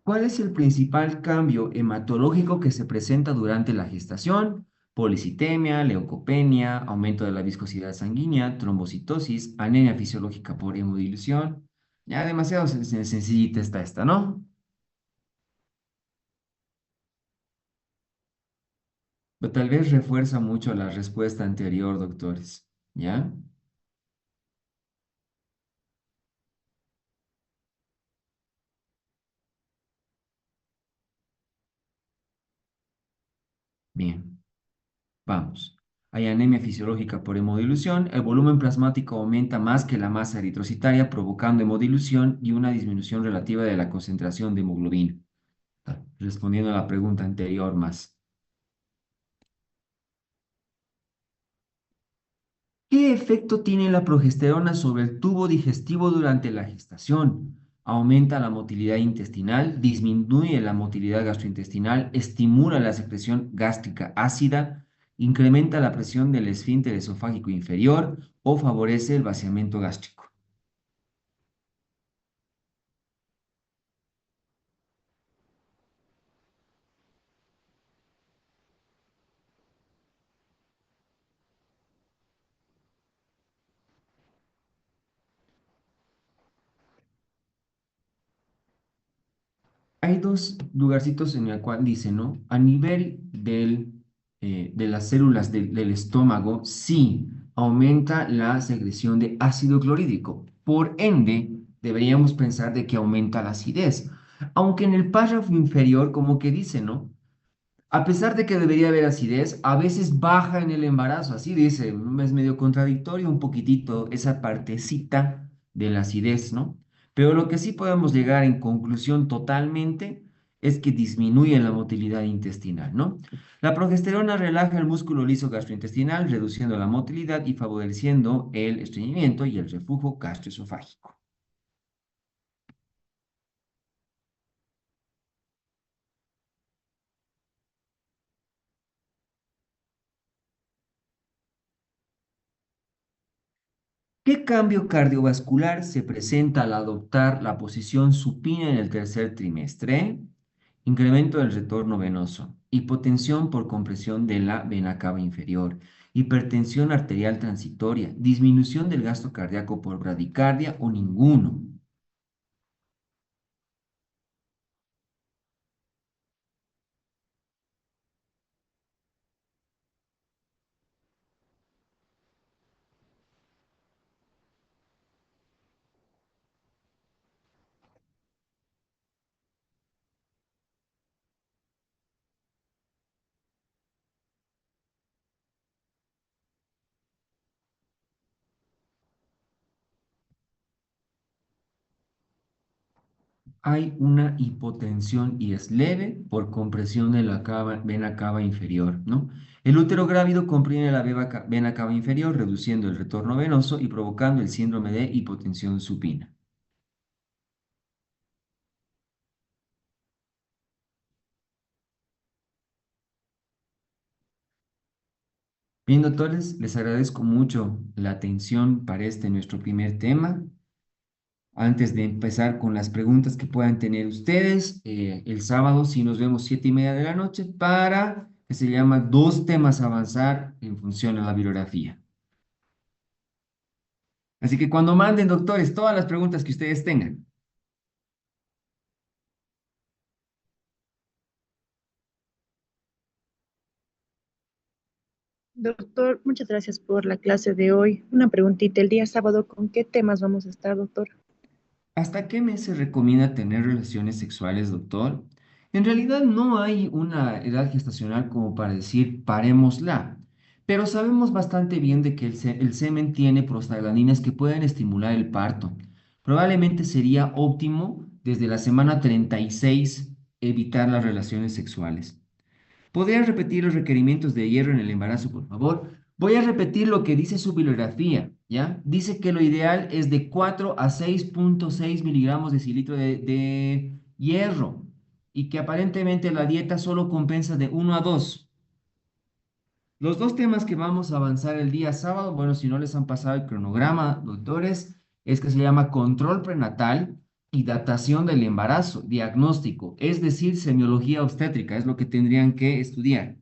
A: ¿Cuál es el principal cambio hematológico que se presenta durante la gestación? Policitemia, leucopenia, aumento de la viscosidad sanguínea, trombocitosis, anemia fisiológica por hemodilución. Ya demasiado sencillita está esta, ¿no? Pero tal vez refuerza mucho la respuesta anterior, doctores. ¿Ya? Bien, vamos. Hay anemia fisiológica por hemodilución. El volumen plasmático aumenta más que la masa eritrocitaria, provocando hemodilución y una disminución relativa de la concentración de hemoglobina. Respondiendo a la pregunta anterior más. ¿Qué efecto tiene la progesterona sobre el tubo digestivo durante la gestación? Aumenta la motilidad intestinal, disminuye la motilidad gastrointestinal, estimula la secreción gástrica ácida, incrementa la presión del esfínter esofágico inferior o favorece el vaciamiento gástrico. Hay dos lugarcitos en el cual dice, ¿no? A nivel de las células del estómago, sí aumenta la secreción de ácido clorhídrico. Por ende, deberíamos pensar de que aumenta la acidez. Aunque en el párrafo inferior, como que dice, ¿no? A pesar de que debería haber acidez, a veces baja en el embarazo. Así dice, es medio contradictorio un poquitito esa partecita de la acidez, ¿no? Pero lo que sí podemos llegar en conclusión totalmente es que disminuye la motilidad intestinal, ¿no? La progesterona relaja el músculo liso gastrointestinal, reduciendo la motilidad y favoreciendo el estreñimiento y el reflujo gastroesofágico. ¿Qué cambio cardiovascular se presenta al adoptar la posición supina en el tercer trimestre? Incremento del retorno venoso, hipotensión por compresión de la vena cava inferior, hipertensión arterial transitoria, disminución del gasto cardíaco por bradicardia o ninguno. Hay una hipotensión y es leve por compresión de la vena cava inferior, ¿no? El útero grávido comprime la vena cava inferior, reduciendo el retorno venoso y provocando el síndrome de hipotensión supina. Bien, doctores, les agradezco mucho la atención para este nuestro primer tema. Antes de empezar con las preguntas que puedan tener ustedes, el sábado sí nos vemos 7:30 de la noche para que se llama dos temas a avanzar en función a la bibliografía. Así que cuando manden, doctores, todas las preguntas que ustedes tengan.
C: Doctor, muchas gracias por la clase de hoy. Una preguntita, el día sábado, ¿con qué temas vamos a estar, doctor?
A: ¿Hasta qué mes se recomienda tener relaciones sexuales, doctor? En realidad no hay una edad gestacional como para decir parémosla, pero sabemos bastante bien de que el semen tiene prostaglandinas que pueden estimular el parto. Probablemente sería óptimo desde la semana 36 evitar las relaciones sexuales. ¿Podrías repetir los requerimientos de hierro en el embarazo, por favor? Voy a repetir lo que dice su bibliografía, ¿ya? Dice que lo ideal es de 4 a 6,6 miligramos de cilitro de hierro y que aparentemente la dieta solo compensa de 1 a 2. Los dos temas que vamos a avanzar el día sábado, bueno, si no les han pasado el cronograma, doctores, es que se llama control prenatal y datación del embarazo, diagnóstico, es decir, semiología obstétrica, es lo que tendrían que estudiar.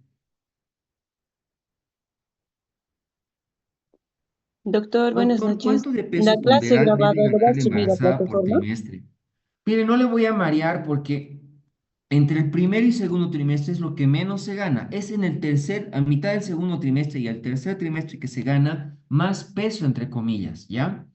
B: Doctor, buenas
A: Doctor,
B: noches.
A: ¿cuánto de
B: La
A: peso
B: clase
A: ponderal
B: grabada,
A: debe
B: ¿lo va a
A: ganar la
B: subir a
A: embarazada por
B: plataforma?
A: trimestre? Mire, no le voy a marear porque entre el primer y segundo trimestre es lo que menos se gana. Es en el tercer, a mitad del segundo trimestre y al tercer trimestre que se gana más peso, entre comillas, ¿ya?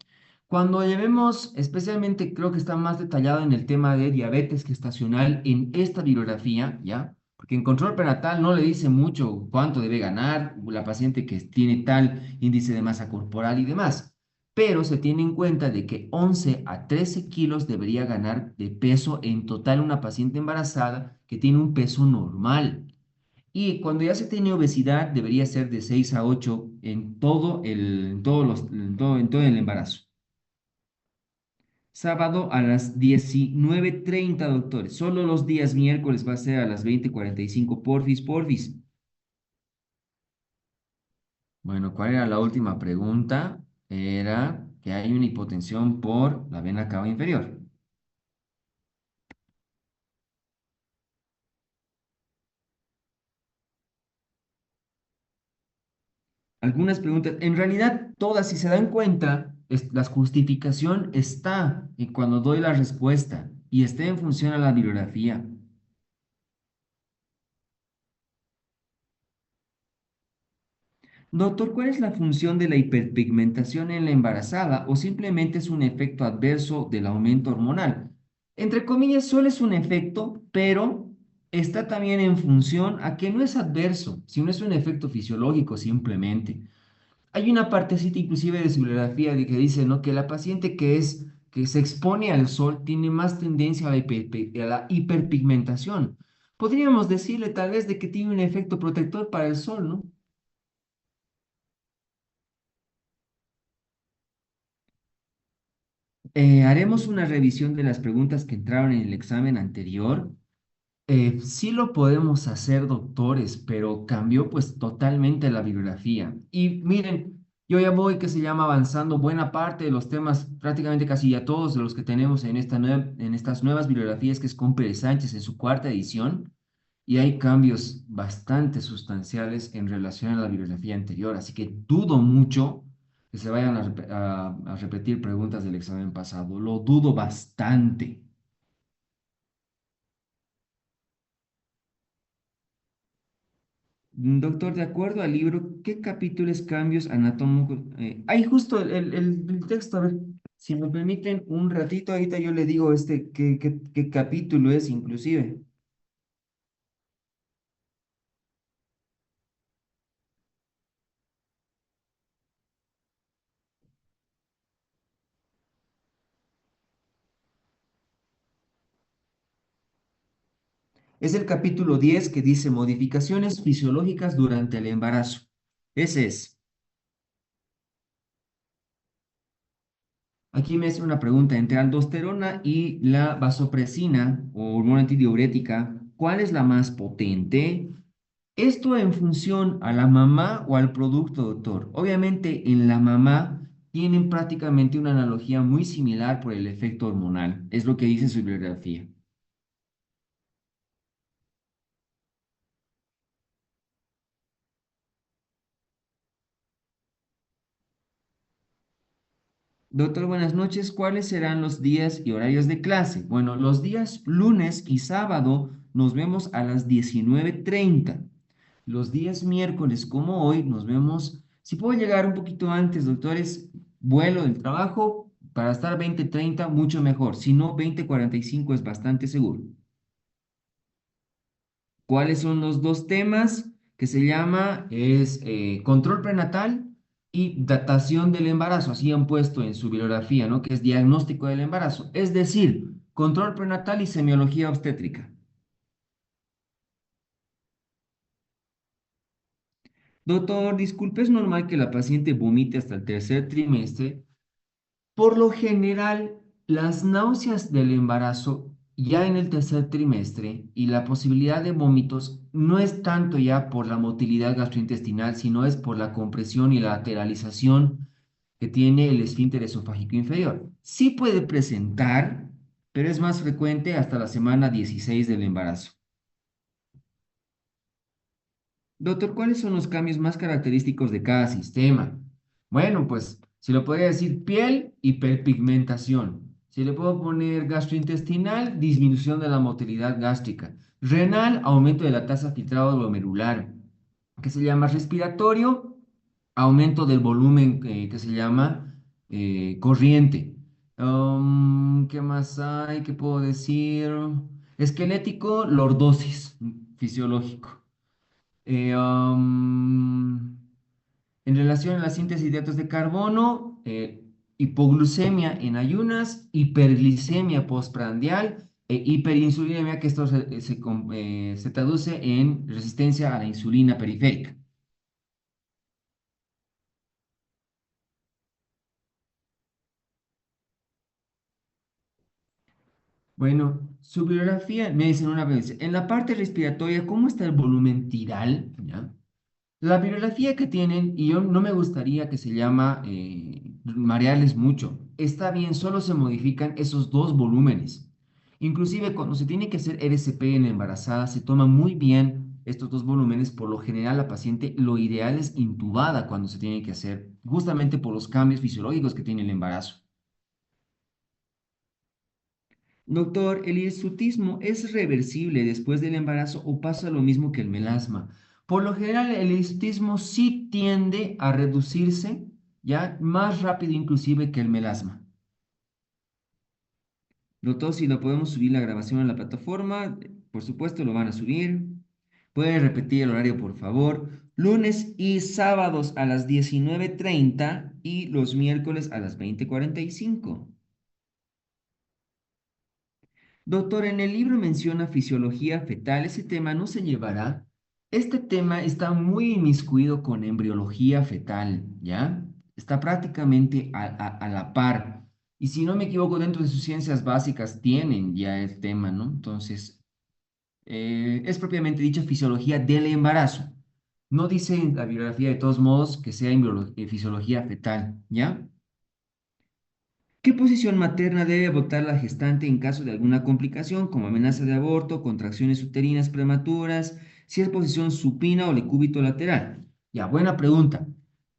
A: Cuando llevemos, especialmente creo que está más detallado en el tema de diabetes gestacional en esta bibliografía, ¿ya? porque en control prenatal no le dice mucho cuánto debe ganar la paciente que tiene tal índice de masa corporal y demás, pero se tiene en cuenta de que 11 a 13 kilos debería ganar de peso en total una paciente embarazada que tiene un peso normal. Y cuando ya se tiene obesidad, debería ser de 6 a 8 en todo el embarazo. Sábado a las 19:30, doctores. Solo los días miércoles va a ser a las 20:45. Porfis, porfis. Bueno, ¿cuál era la última pregunta? Era que hay una hipotensión por la vena cava inferior. Algunas preguntas, en realidad todas, si se dan cuenta, la justificación está en cuando doy la respuesta y está en función a la bibliografía. Doctor, ¿cuál es la función de la hiperpigmentación en la embarazada o simplemente es un efecto adverso del aumento hormonal? Entre comillas, solo es un efecto, pero está también en función a que no es adverso, sino es un efecto fisiológico simplemente. Hay una partecita inclusive de su bibliografía que dice, ¿no? Que la paciente que se expone al sol tiene más tendencia a a la hiperpigmentación. Podríamos decirle tal vez de que tiene un efecto protector para el sol, ¿no? Haremos una revisión de las preguntas que entraron en el examen anterior. Sí lo podemos hacer, doctores, pero cambió pues totalmente la bibliografía. Y miren, yo ya voy, que se llama avanzando buena parte de los temas, prácticamente casi ya todos de los que tenemos en en estas nuevas bibliografías que es con Pérez Sánchez en su cuarta edición, y hay cambios bastante sustanciales en relación a la bibliografía anterior, así que dudo mucho que se vayan a repetir preguntas del examen pasado, lo dudo bastante. Doctor, de acuerdo al libro, ¿qué capítulos cambios anatómicos? Ahí justo el texto, a ver, si me permiten un ratito, ahorita yo le digo qué capítulo es inclusive. Es el capítulo 10 que dice modificaciones fisiológicas durante el embarazo. Ese es. Aquí me hace una pregunta entre aldosterona y la vasopresina o hormona antidiurética, ¿cuál es la más potente? Esto en función a la mamá o al producto, doctor. Obviamente en la mamá tienen prácticamente una analogía muy similar por el efecto hormonal, es lo que dice su bibliografía. Doctor, buenas noches. ¿Cuáles serán los días y horarios de clase? Bueno, los días lunes y sábado nos vemos a las 19:30. Los días miércoles, como hoy, nos vemos, si puedo llegar un poquito antes, doctores, vuelo del trabajo para estar 20:30, mucho mejor. Si no, 20:45 es bastante seguro. ¿Cuáles son los dos temas que se llama? Es control prenatal y datación del embarazo. Así han puesto en su bibliografía, ¿no? Que es diagnóstico del embarazo. Es decir, control prenatal y semiología obstétrica. Doctor, disculpe, es normal que la paciente vomite hasta el tercer trimestre. Por lo general, las náuseas del embarazo ya en el tercer trimestre y la posibilidad de vómitos no es tanto ya por la motilidad gastrointestinal, sino es por la compresión y la lateralización que tiene el esfínter esofágico inferior. Sí puede presentar, pero es más frecuente hasta la semana 16 del embarazo. Doctor, ¿cuáles son los cambios más característicos de cada sistema? Bueno, pues si lo podría decir, piel, hiperpigmentación. Si le puedo poner gastrointestinal, disminución de la motilidad gástrica. Renal, aumento de la tasa filtrado glomerular. ¿Qué se llama? Respiratorio, aumento del volumen que se llama corriente. ¿Qué más hay? ¿Qué puedo decir? Esquelético, lordosis. fisiológico. Eh, um, en relación a la síntesis de hidratos de carbono, hipoglucemia en ayunas, hiperglicemia postprandial e hiperinsulinemia, que esto se traduce en resistencia a la insulina periférica. Bueno, su bibliografía me dicen una vez, en la parte respiratoria, ¿cómo está el volumen tiral? ¿Ya? La bibliografía que tienen, y yo no me gustaría que se llama marearles mucho, está bien, solo se modifican esos dos volúmenes. Inclusive cuando se tiene que hacer RCP en la embarazada, se toman muy bien estos dos volúmenes. Por lo general, la paciente lo ideal es intubada cuando se tiene que hacer, justamente por los cambios fisiológicos que tiene el embarazo. Doctor, ¿el hirsutismo es reversible después del embarazo o pasa lo mismo que el melasma? Por lo general, el hirsutismo sí tiende a reducirse, ya más rápido inclusive que el melasma. Doctor, si lo podemos subir la grabación a la plataforma, por supuesto lo van a subir. Puede repetir el horario, por favor. Lunes y sábados a las 19:30 y los miércoles a las 20:45. Doctor, en el libro menciona fisiología fetal. ¿Ese tema no se llevará? Este tema está muy inmiscuido con embriología fetal, ¿ya? Está prácticamente a la par. Y si no me equivoco, dentro de sus ciencias básicas tienen ya el tema, ¿no? Entonces, es propiamente dicha fisiología del embarazo. No dice en la bibliografía de todos modos que sea fisiología fetal, ¿ya? ¿Qué posición materna debe adoptar la gestante en caso de alguna complicación, como amenaza de aborto, contracciones uterinas prematuras, si es posición supina o decúbito lateral? Ya, buena pregunta.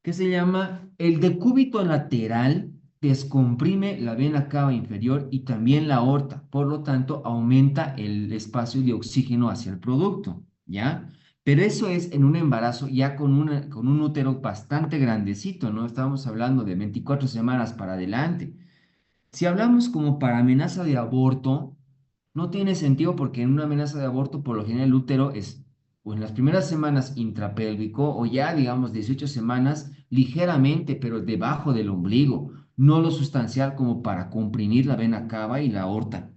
A: ¿Qué se llama? El decúbito lateral descomprime la vena cava inferior y también la aorta, por lo tanto, aumenta el espacio de oxígeno hacia el producto, ¿ya? Pero eso es en un embarazo ya con un útero bastante grandecito, ¿no? Estamos hablando de 24 semanas para adelante. Si hablamos como para amenaza de aborto, no tiene sentido porque en una amenaza de aborto, por lo general, el útero es o en las primeras semanas intrapélvico o ya, digamos, 18 semanas ligeramente, pero debajo del ombligo, no lo sustancial como para comprimir la vena cava y la aorta.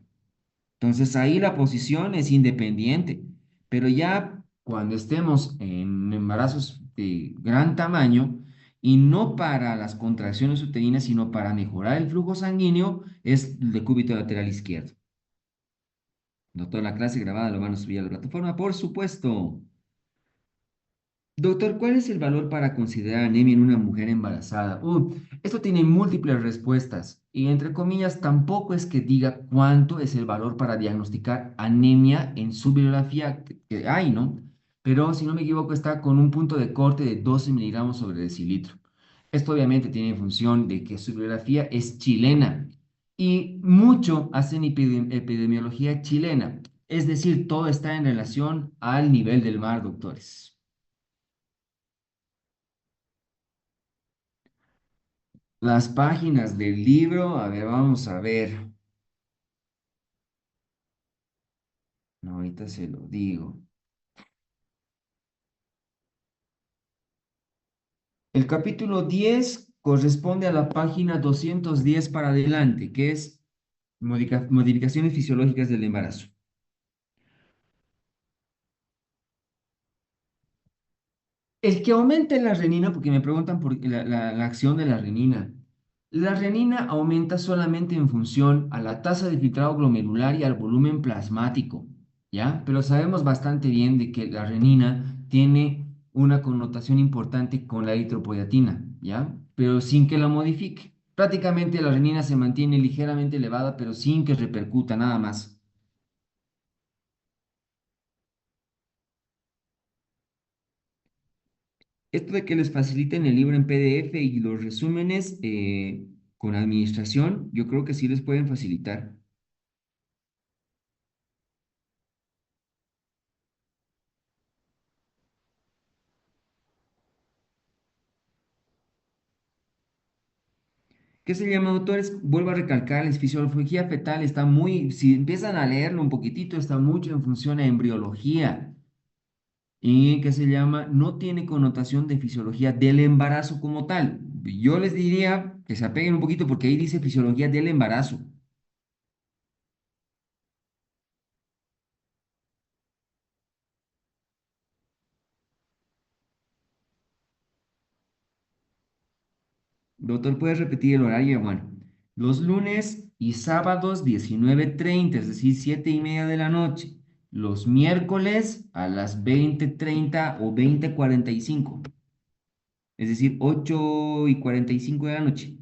A: Entonces ahí la posición es independiente, pero ya cuando estemos en embarazos de gran tamaño y no para las contracciones uterinas, sino para mejorar el flujo sanguíneo, es el decúbito lateral izquierdo. Doctor, la clase grabada lo van a subir a la plataforma, por supuesto. Doctor, ¿cuál es el valor para considerar anemia en una mujer embarazada? Esto tiene múltiples respuestas y entre comillas tampoco es que diga cuánto es el valor para diagnosticar anemia en su bibliografía que hay, ¿no? Pero si no me equivoco está con un punto de corte de 12 miligramos sobre decilitro. Esto obviamente tiene en función de que su bibliografía es chilena y mucho hacen epidemiología chilena. Es decir, todo está en relación al nivel del mar, doctores. Las páginas del libro, a ver, vamos a ver. No, ahorita se lo digo. El capítulo 10 corresponde a la página 210 para adelante, que es modificaciones fisiológicas del embarazo. El que aumente la renina, porque me preguntan por la acción de la renina. La renina aumenta solamente en función a la tasa de filtrado glomerular y al volumen plasmático, ¿ya? Pero sabemos bastante bien de que la renina tiene una connotación importante con la eritropoyetina, ¿ya? Pero sin que la modifique. Prácticamente la renina se mantiene ligeramente elevada, pero sin que repercuta nada más. Esto de que les faciliten el libro en PDF y los resúmenes con administración, yo creo que sí les pueden facilitar. ¿Qué se llama, autores? Vuelvo a recalcarles, fisiología fetal está muy, si empiezan a leerlo un poquitito, está mucho en función a embriología. y que se llama no tiene connotación de fisiología del embarazo como tal. Yo les diría que se apeguen un poquito porque ahí dice fisiología del embarazo. Doctor, ¿puedes repetir el horario? Bueno, los lunes y sábados 19:30, es decir, 7:30 de la noche. Los miércoles a las 20:30 o 20:45, es decir, 8:45 de la noche.